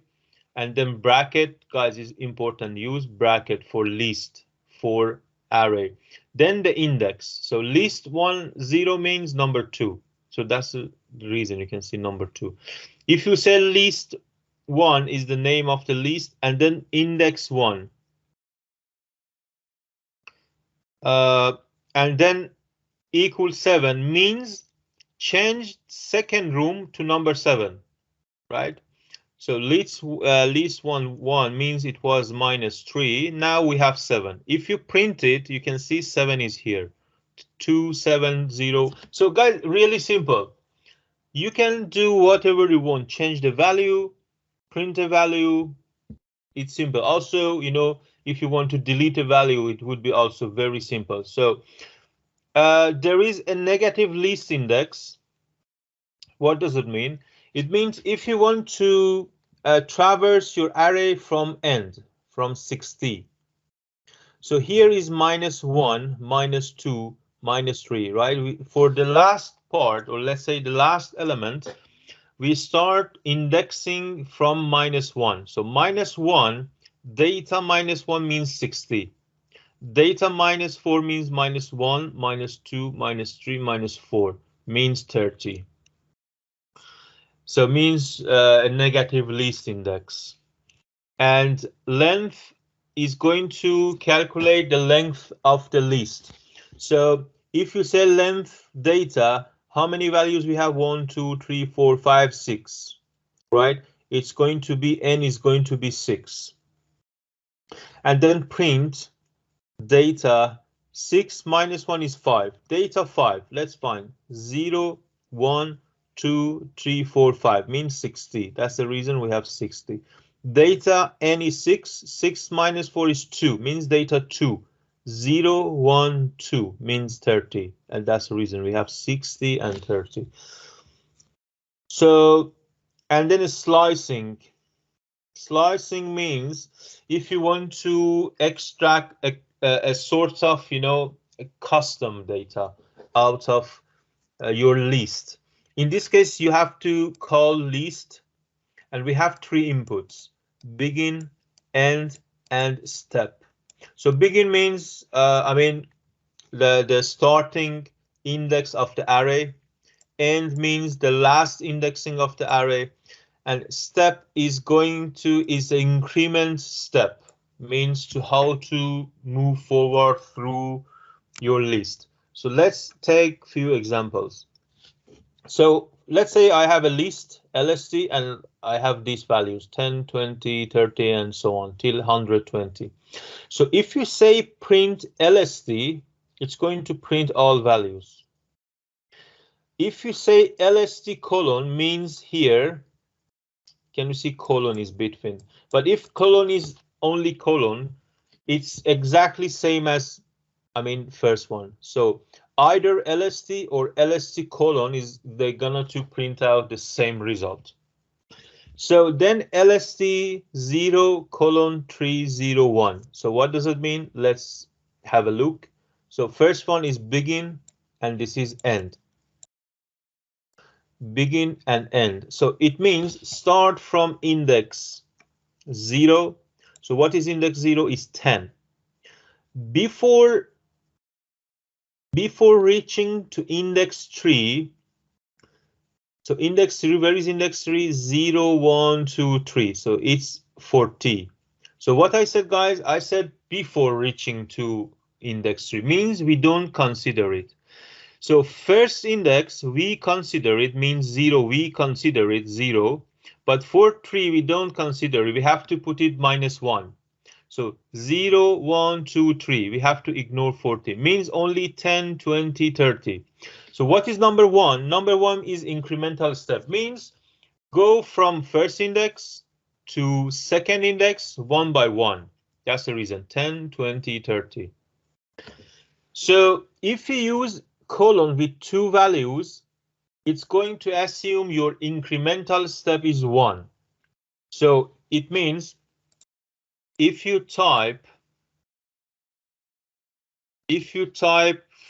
and then bracket, guys, is important. Use bracket for list, for array. Then the index. So list 1, 0 means number 2. So that's the reason you can see number 2. If you say list 1 is the name of the list, and then index 1. And then equals 7 means change second room to number 7, right? So list 1 means it was -3. Now we have 7. If you print it, you can see 7 is here. 270. So guys, really simple. You can do whatever you want. Change the value, print a value. It's simple. Also, you know, if you want to delete a value, it would be also very simple. So there is a negative list index. What does it mean? It means if you want to traverse your array from end, from 60. So here is -1, -2, -3, right? For the last part, or let's say the last element, we start indexing from -1. So -1, data -1 means 60. Data -4 means -1, -2, -3, -4 means 30. So means a negative list index. And length is going to calculate the length of the list. So if you say length data, how many values we have? 1, 2, 3, 4, 5, 6, right? It's going to be n is going to be 6. And then print data 6 minus 1 is 5. Data 5. Let's find 0, 1, 2, 3, 4, 5 means 60. That's the reason we have 60. Data n is 6. 6 minus 4 is 2 means data 2. 0, 1, 2 means 30, and that's the reason we have 60 and 30. So, and then slicing. Slicing means if you want to extract a sort of, you know, a custom data out of your list. In this case, you have to call list, and we have three inputs: begin, end, and step. So begin means, the starting index of the array. End means the last indexing of the array, and step is the increment step, means to how to move forward through your list. So let's take few examples. So let's say I have a list LSD and I have these values 10, 20, 30 and so on till 120. So if you say print LSD, it's going to print all values. If you say LSD colon, means here, can you see colon is between? But if colon is only colon, it's exactly same as, first one. So either LSD or LSD colon they're gonna to print out the same result. So then LSD 0 colon 301. So what does it mean? Let's have a look. So first one is begin and this is end. Begin and end. So it means start from index 0. So what is index 0 is 10. Before reaching to index 3, so index 3, where is index 3? 0, 1, 2, 3. So it's 40. So what I said, guys, I said before reaching to index 3 means we don't consider it. So first index, we consider it, means 0, we consider it 0. But for 3, we don't consider it. We have to put it -1. So 0, 1, 2, 3. We have to ignore 40. Means only 10, 20, 30. So what is number 1? Number 1 is incremental step. Means go from first index to second index 1 by 1. That's the reason. 10, 20, 30. So if you use colon with two values, it's going to assume your incremental step is 1. So it means if you type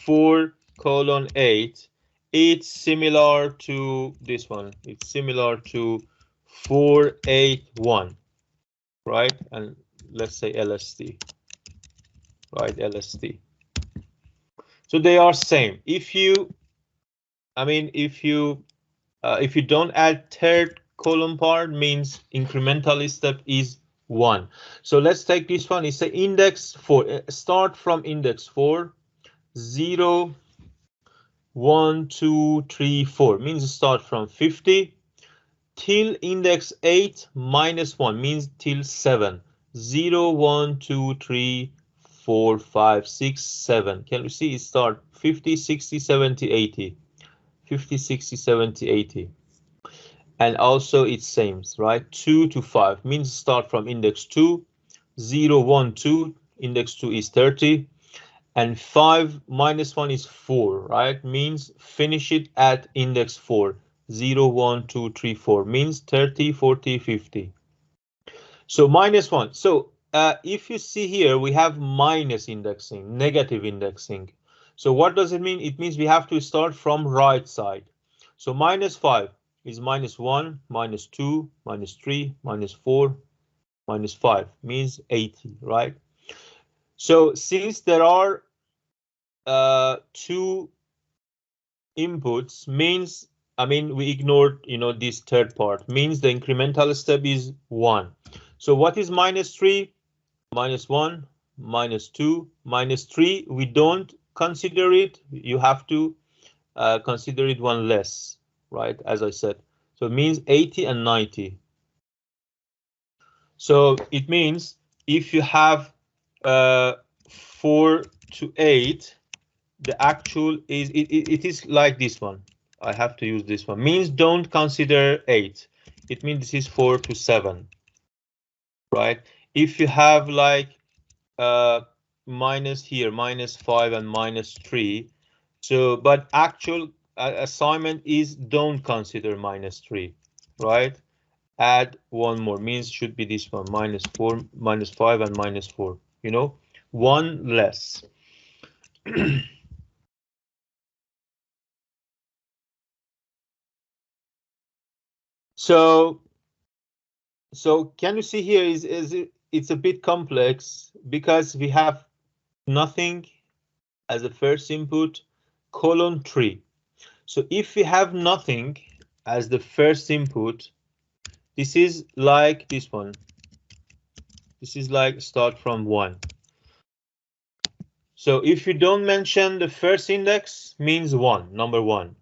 4 colon 8, it's similar to this one. It's similar to 481, right? And let's say LSD, right? LSD. So they are same. If you don't add third column part, means incremental step is 1. So let's take this one. It's the index 4. Start from index 4. 0, 1, 2, 3, 4 means start from 50 till index 8 -1 means till 7. 0, 1, 2, 3, 4, 5, 6, 7. Can you see it start 50, 60, 70, 80. 50, 60, 70, 80. And also it's same, right? 2 to 5 means start from index 2. 0, 1, 2. Index 2 is 30. And 5 -1 is 4, right? Means finish it at index 4. 0, 1, 2, 3, 4 means 30, 40, 50. So -1. So if you see here, we have minus indexing, negative indexing. So what does it mean? It means we have to start from right side. So -5 is -1, -2, -3, -4, -5 means 80, right? So since there are two inputs, means we ignored this third part, means the incremental step is 1. So what is -3? -1, -2, -3. We don't consider it. You have to consider it one less, right? As I said, so it means 80 and 90. So it means if you have 4 to 8. The actual is it is like this one. I have to use this one. Means don't consider 8. It means this is 4 to 7, right? If you have like minus here, -5 and -3. So, but actual assignment is don't consider -3, right? Add one more, means should be this one, -4, -5 and -4. One less. So So can you see here it's a bit complex because we have nothing as a first input, colon 3. So if we have nothing as the first input, this is like this one. This is like start from 1. So if you don't mention the first index, means 1, number 1.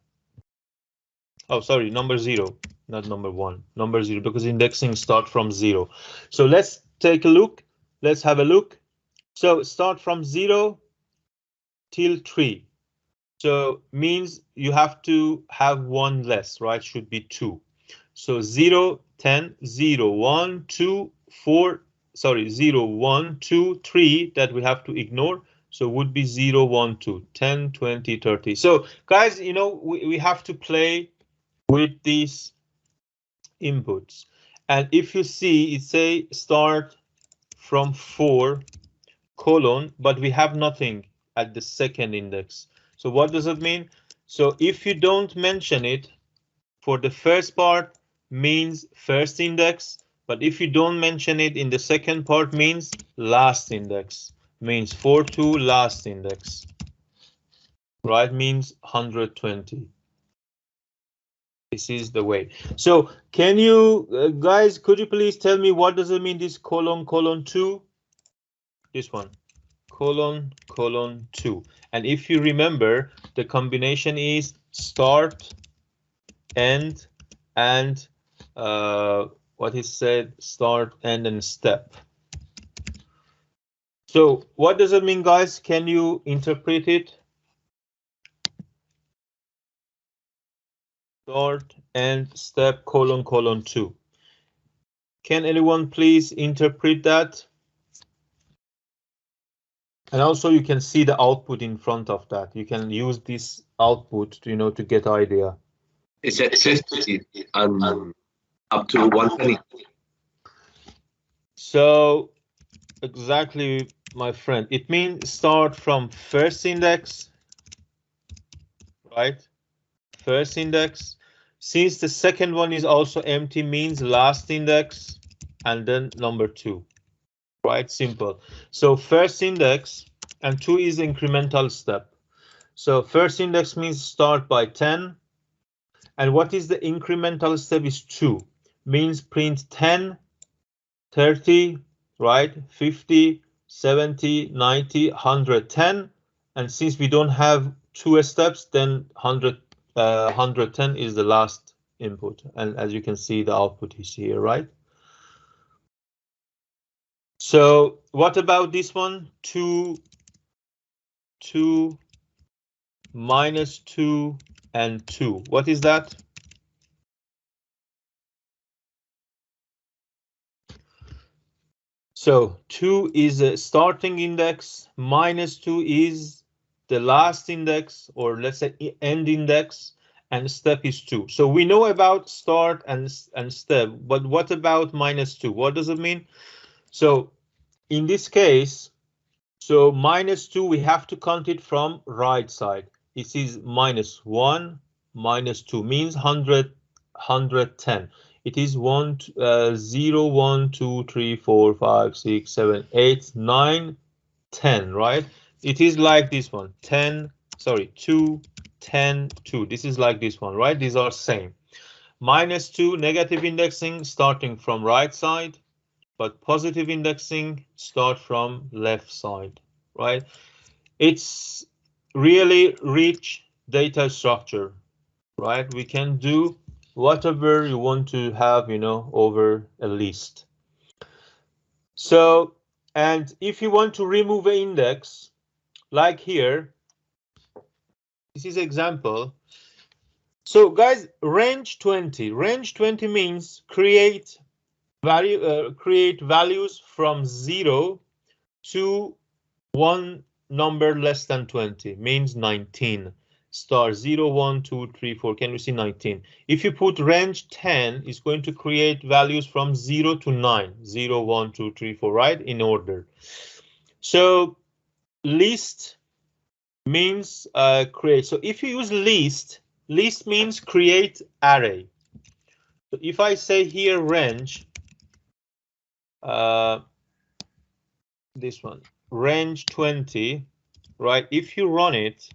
Oh, sorry, number 0, not number 1, number 0, because indexing start from 0. So let's take a look. Let's have a look. So start from 0 till 3. So means you have to have one less, right? Should be 2. So 0, 10, 0, 1, 2, 4, sorry, 0, 1, 2, 3 that we have to ignore. So would be 0, 1, 2, 10, 20, 30. So guys, you know, we have to play with these inputs. And if you see, it say start from 4 colon, but we have nothing at the second index. So what does it mean? So if you don't mention it for the first part means first index, but if you don't mention it in the second part means last index, means 4 to last index, right? Means 120. This is the way. So can you guys, could you please tell me what does it mean this colon 2? This one. Colon 2. And if you remember, the combination is start, end, and what is said, start, end, and step. So what does it mean, guys? Can you interpret it? Start, end, step, colon 2. Can anyone please interpret that? And also you can see the output in front of that. You can use this output to, you know, to get idea. It's at 50 and up to 120. So exactly, my friend. It means start from first index, right? First index. Since the second one is also empty, means last index, and then number 2. Right? Simple. So first index and 2 is incremental step. So first index means start by 10. And what is the incremental step is 2. Means print 10, 30, right? 50, 70, 90, 110. And since we don't have 2 steps, then 110 is the last input. And as you can see, the output is here, right? So what about this one? 2, 2, minus 2, and 2. What is that? So 2 is a starting index, minus 2 is the last index, or let's say end index, and step is 2. So we know about start and step, but what about minus 2? What does it mean? So in this case, so minus 2, we have to count it from right side. It is minus 1, minus 2, means 100, 110. It is 0, 1, 2, 3, 4, 5, 6, 7, 8, 9, 10, right? It is like this one, 10, sorry, 2, 10, 2. This is like this one, right? These are same. Minus 2, negative indexing starting from right side, but positive indexing start from left side, right? It's really rich data structure, right? We can do whatever you want to have, you know, over a list. So, and if you want to remove an index, like here, this is example. So guys, range 20 means create values from 0 to one number less than 20, means 19. Star 0, 1, 2, 3, 4. Can you see 19? If you put range 10, it's going to create values from 0 to 9. 0, 1, 2, 3, 4, right? In order. So list means create. So if you use list means create array. So if I say here range, this one, range 20, right? If you run it,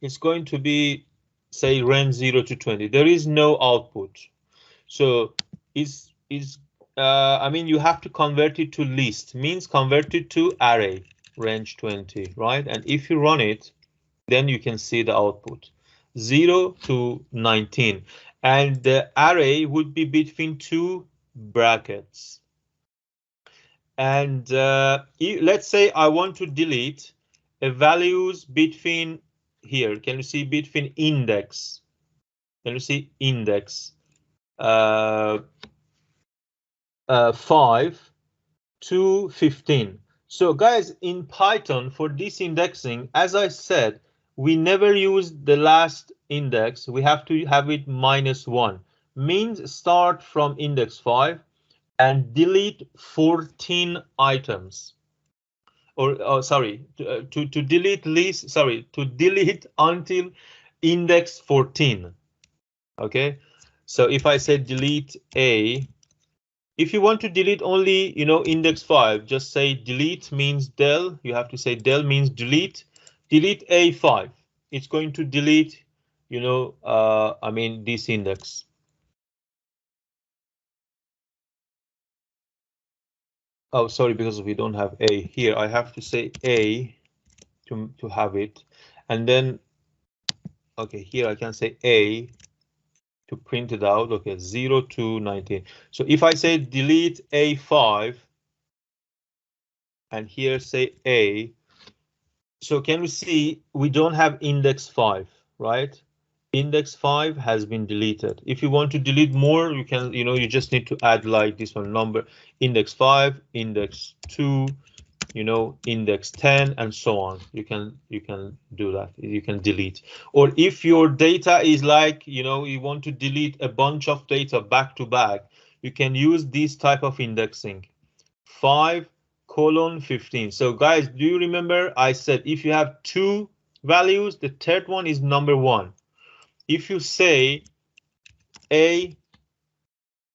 it's going to be, say, range 0 to 20. There is no output. So I mean, you have to convert it to list, means convert it to array, range 20, right? And if you run it, then you can see the output, 0 to 19. And the array would be between two brackets. And let's say I want to delete a values between here. Can you see between index? Can you see index 5 to 15? So guys, in Python for this indexing, as I said, we never use the last index. We have to have it -1. Means start from index 5 and delete 14 items. Or sorry, to delete list, sorry, to delete until index 14. Okay, so if I say delete A, if you want to delete only, index 5, just say delete means del. You have to say del means delete A5. It's going to delete, I mean, this index. Oh, sorry, because we don't have A here. I have to say A to have it. And then, okay, here I can say A to print it out. Okay, 0 to 19. So if I say delete A5 and here say A, so can we see we don't have index 5, right? Index 5 has been deleted. If you want to delete more, you can, you just need to add like this one number, index 5, index 2, index 10, and so on. You can do that. You can delete. Or if your data is like, you want to delete a bunch of data back to back, you can use this type of indexing, 5:15. So guys, do you remember I said if you have two values, the third one is number 1. If you say A,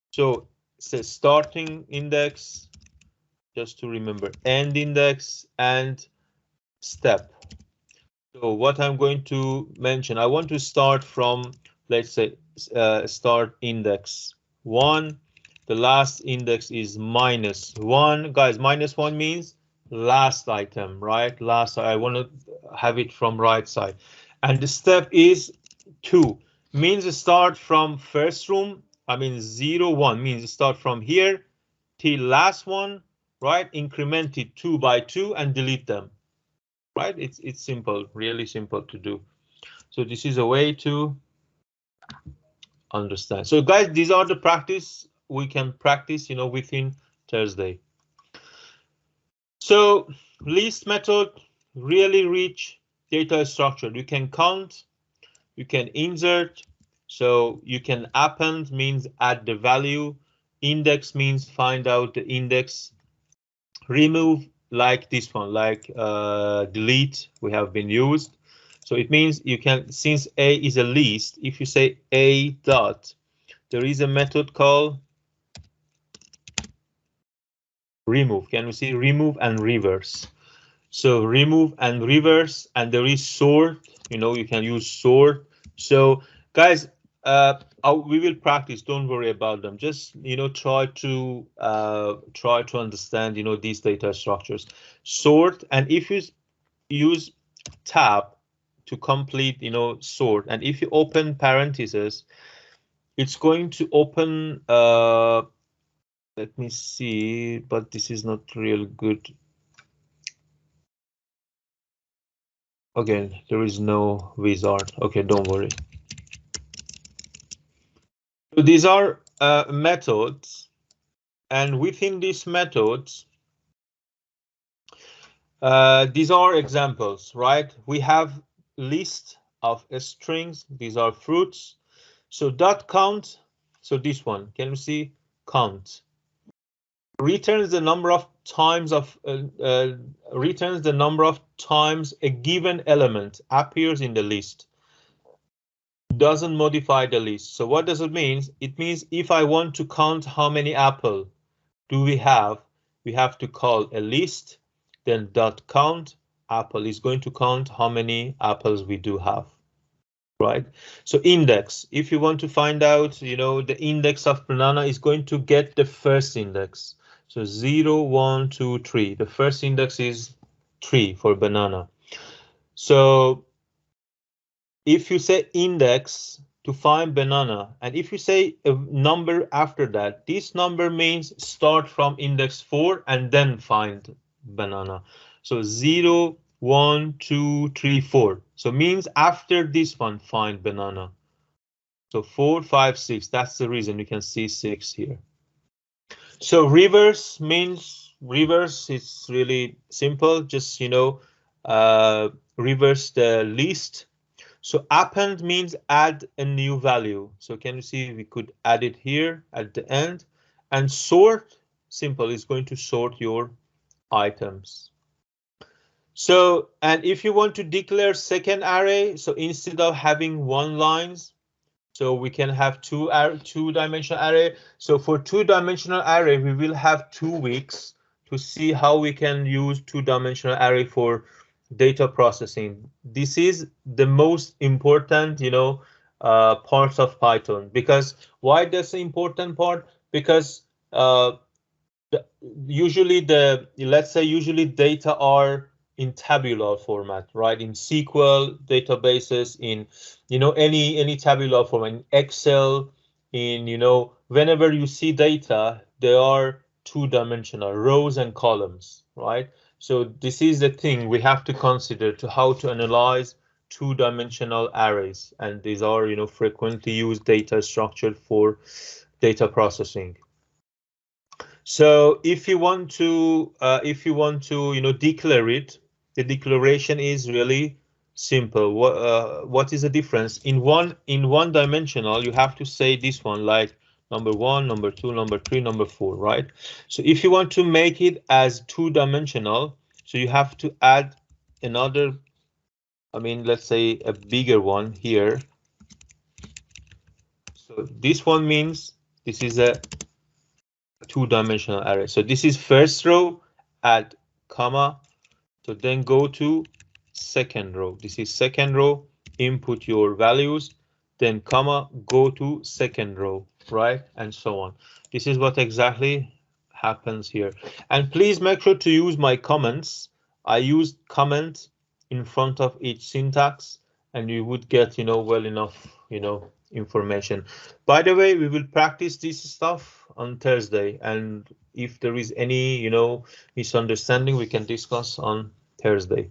so say starting index, just to remember, end index and step. So what I'm going to mention, I want to start from, let's say, start index 1. The last index is -1. Guys, -1 means last item, right? Last, I want to have it from right side. And the step is 2, means start from first room. I mean 0, 1 means start from here till last one, right? Increment it 2 by 2 and delete them. Right? It's simple, really simple to do. So this is a way to understand. So guys, these are the practice we can practice, within Thursday. So list method, really rich data structure. You can count, you can insert, so you can append means add the value, index means find out the index, remove like this one, like delete, we have been used. So it means you can, since A is a list, if you say A dot, there is a method called remove. Can we see remove and reverse? So remove and reverse, and there is sort, you can use sort. So guys, we will practice, don't worry about them. Just, try to understand, these data structures. Sort, and if you use tab to complete, sort, and if you open parentheses, it's going to open, let me see, but this is not real good. Again, there is no wizard. Okay, don't worry. So these are methods, and within these methods, these are examples, right? We have list of strings. These are fruits. So dot count. So this one, can you see count? Returns the number of times a given element appears in the list. Doesn't modify the list. So what does it mean? It means if I want to count how many apples, do we have? We have to call a list, then dot count. Apple is going to count how many apples we do have, right? So index, if you want to find out, you know, the index of banana is going to get the first index. So 0, 1, 2, 3. The first index is 3 for banana. So if you say index to find banana, and if you say a number after that, this number means start from index 4 and then find banana. So 0, 1, 2, 3, 4. So means after this one, find banana. So 4, 5, 6. That's the reason you can see 6 here. So reverse means reverse. It's really simple. Just, you know, reverse the list. So append means add a new value. So can you see we could add it here at the end, and sort, simple, is going to sort your items. So, and if you want to declare second array, so instead of having one lines, so we can have two-dimensional array. So for two-dimensional array, we will have 2 weeks to see how we can use two-dimensional array for data processing. This is the most important, you know, parts of Python. Because why that's the important part? Because usually usually data are in tabular format, right? In SQL databases, in, you know, any tabular format, in Excel, in, you know, whenever you see data, they are two-dimensional, rows and columns, right? So this is the thing we have to consider to how to analyze two-dimensional arrays, and these are, you know, frequently used data structure for data processing. So if you want to, you know, declare it, the declaration is really simple. What is the difference? In one dimensional, you have to say this one, like number 1, number 2, number 3, number 4, right? So if you want to make it as two-dimensional, so you have to add another, I mean, let's say a bigger one here. So this one means this is a two-dimensional array. So this is first row, add comma, so then go to second row. This is second row, input your values, then comma, go to second row, right? And so on. This is what exactly happens here. And please make sure to use my comments. I used comment in front of each syntax, and you would get, you know, well enough, you know, information. By the way, we will practice this stuff on Thursday, and if there is any, you know, misunderstanding, we can discuss on Thursday.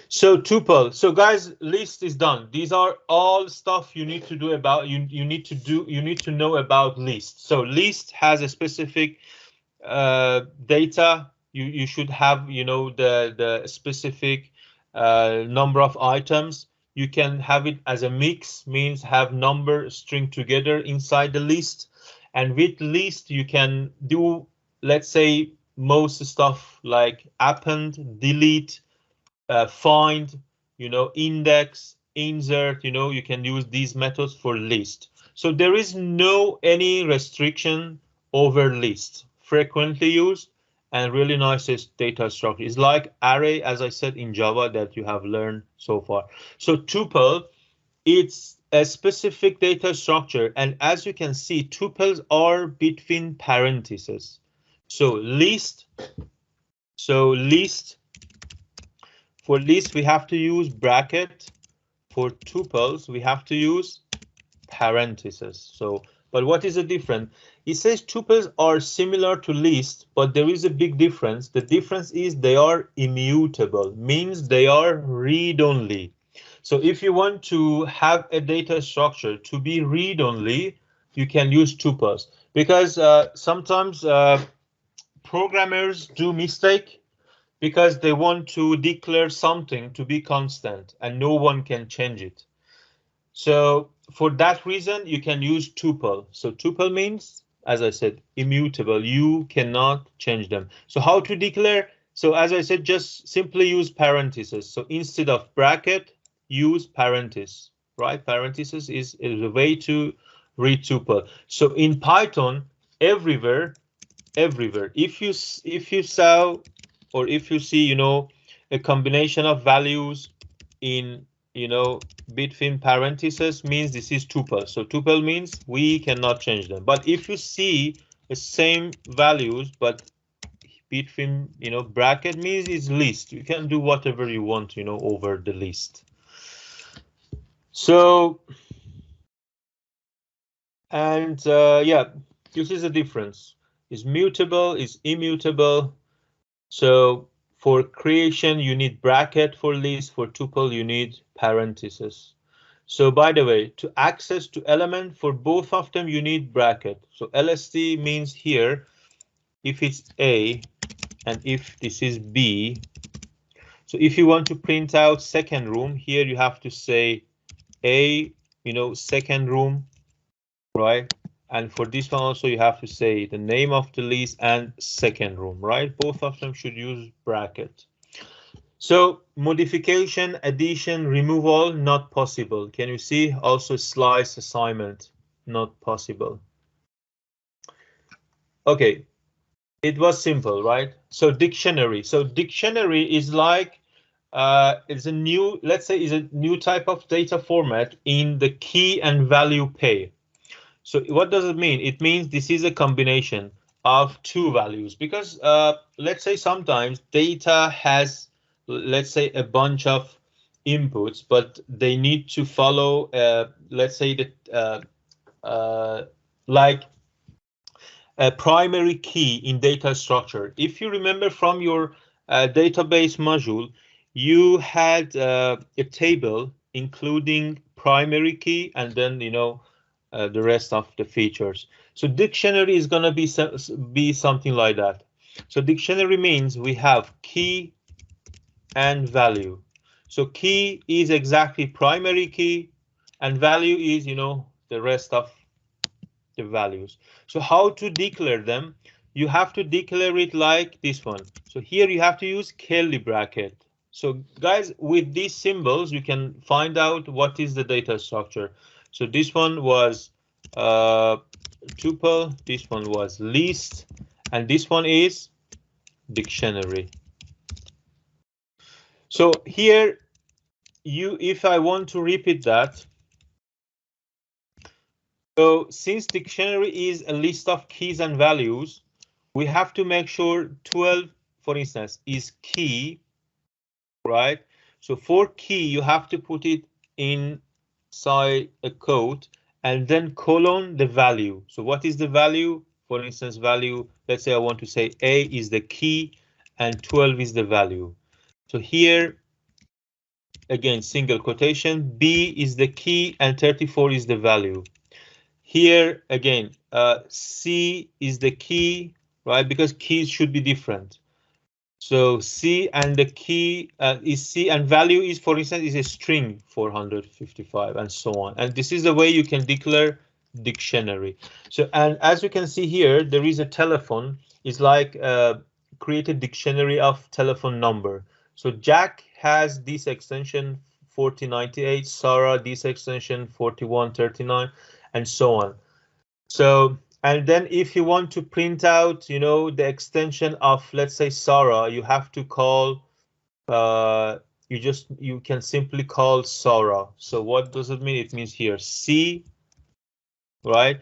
So tuple. So guys, list is done. These are all stuff you need to do about you need to know about list. So list has a specific data. You should have, you know, the specific number of items. You can have it as a mix, means have number string together inside the list. And with list, you can do, let's say, most stuff like append, delete, find, you know, index, insert, you know, you can use these methods for list. So there is no any restriction over list. Frequently used and really nice data structure. It's like array, as I said in Java, that you have learned so far. So tuple, it's a specific data structure, and as you can see, tuples are between parentheses. So list, for list we have to use bracket. For tuples we have to use parentheses. So, but what is the difference? It says tuples are similar to list, but there is a big difference. The difference is they are immutable, means they are read-only. So if you want to have a data structure to be read-only, you can use tuples, because sometimes programmers do mistake because they want to declare something to be constant and no one can change it. So for that reason, you can use tuple. So tuple means, as I said, immutable. You cannot change them. So how to declare? So as I said, just simply use parentheses. So instead of bracket, use parentheses, right? Parentheses is a way to read tuple. So in Python, everywhere everywhere. If you saw, or if you see, a combination of values in, between parentheses, means this is tuple. So tuple means we cannot change them. But if you see the same values but between, bracket, means it's list. You can do whatever you want, over the list. So, and yeah, this is the difference. Is mutable, is immutable. So for creation, you need bracket. For list, for tuple, you need parentheses. So by the way, to access to element, for both of them, you need bracket. So LST means here, if it's A and if this is B. So if you want to print out second room, here you have to say A, second room, right? And for this one also, you have to say the name of the list and second room, right? Both of them should use bracket. So modification, addition, removal, not possible. Can you see? Also slice assignment, not possible. Okay, it was simple, right? So dictionary. So dictionary is like, it's a new, let's say, is a new type of data format in the key and value pair. So what does it mean? It means this is a combination of two values, because let's say sometimes data has, let's say, a bunch of inputs, but they need to follow, let's say that like a primary key in data structure. If you remember from your database module, you had a table including primary key and then the rest of the features. So dictionary is going to be something like that. So dictionary means we have key and value. So key is exactly primary key, and value is the rest of the values. So how to declare them? You have to declare it like this one. So here you have to use curly bracket. So guys, with these symbols, you can find out what is the data structure. So this one was tuple, this one was list, and this one is dictionary. So here, if I want to repeat that, so since dictionary is a list of keys and values, we have to make sure 12, for instance, is key, right? So for key, you have to put it inside a quote and then colon the value. So what is the value? For instance, value, let's say I want to say A is the key and 12 is the value. So here, again, single quotation, B is the key and 34 is the value. Here again, C is the key, right? Because keys should be different. So C and the key is C, and value is, for instance, is a string 455 and so on. And this is the way you can declare dictionary. So, and as you can see here, there is a telephone. It's like create a dictionary of telephone number. So Jack has this extension 4098, Sarah this extension 4139, and so on. So, and then if you want to print out, the extension of, let's say, Sarah, you have to call, you can simply call Sarah. So what does it mean? It means here C, right?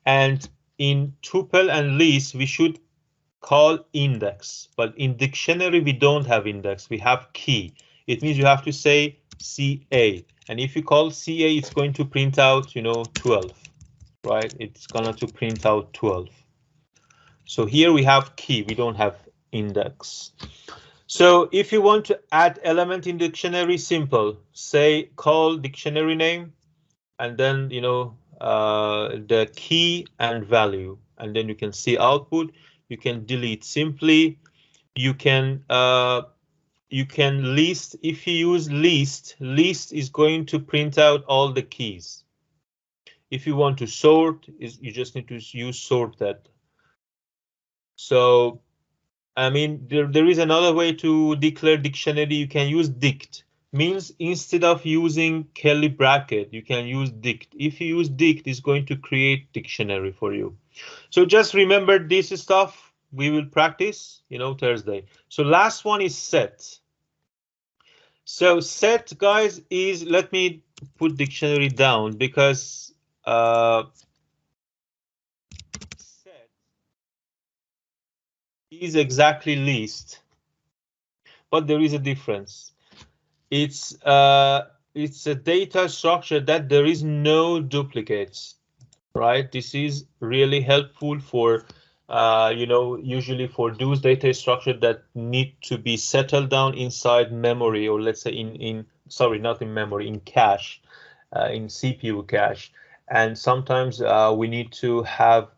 And in tuple and list, we should call index, but in dictionary, we don't have index, we have key. It means you have to say CA. And if you call CA, it's going to print out, 12. Right, it's gonna to print out 12. So here we have key, we don't have index. So if you want to add element in dictionary, simple, say call dictionary name and then the key and value, and then you can see output. You can delete simply. You can list. If you use list is going to print out all the keys. If you want to sort, you just need to use sorted. So, I mean, there is another way to declare dictionary. You can use dict. Means instead of using curly bracket, you can use dict. If you use dict, it's going to create dictionary for you. So just remember this stuff. we will practice, Thursday. So last one is set. So set, guys, is, let me put dictionary down because set is exactly list, but there is a difference. It's a data structure that there is no duplicates, right? This is really helpful for usually for those data structure that need to be settled down inside memory, or let's say in sorry, not in memory, in cache, in CPU cache. And sometimes we need to have,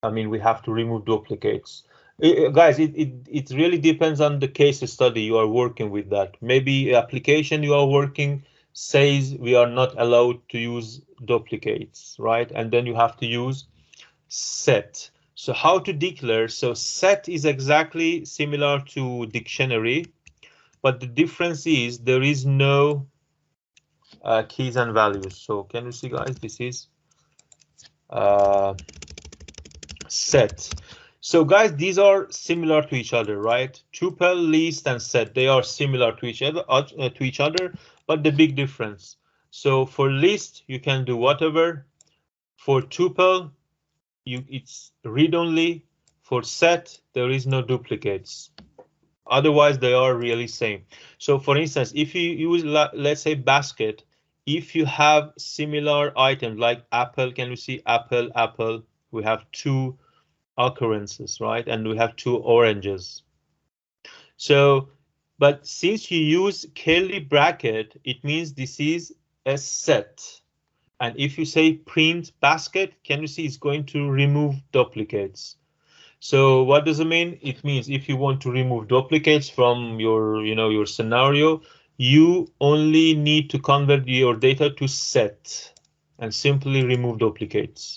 we have to remove duplicates. Guys, it really depends on the case study you are working with. That maybe application you are working says we are not allowed to use duplicates, right? And then you have to use set. So how to declare? So set is exactly similar to dictionary, but the difference is there is no keys and values. So can you see, guys? This is uh, set. So guys, these are similar to each other, right? Tuple, list, and set, they are similar to each other, but the big difference. So for list, you can do whatever. For tuple, it's read only. For set, there is no duplicates. Otherwise, they are really same. So for instance, if you use, let's say, basket, if you have similar items like apple, can you see apple, apple? We have two occurrences, right? And we have two oranges. So, but since you use curly bracket, it means this is a set. And if you say print basket, can you see it's going to remove duplicates? So what does it mean? It means if you want to remove duplicates from your scenario, you only need to convert your data to set and simply remove duplicates.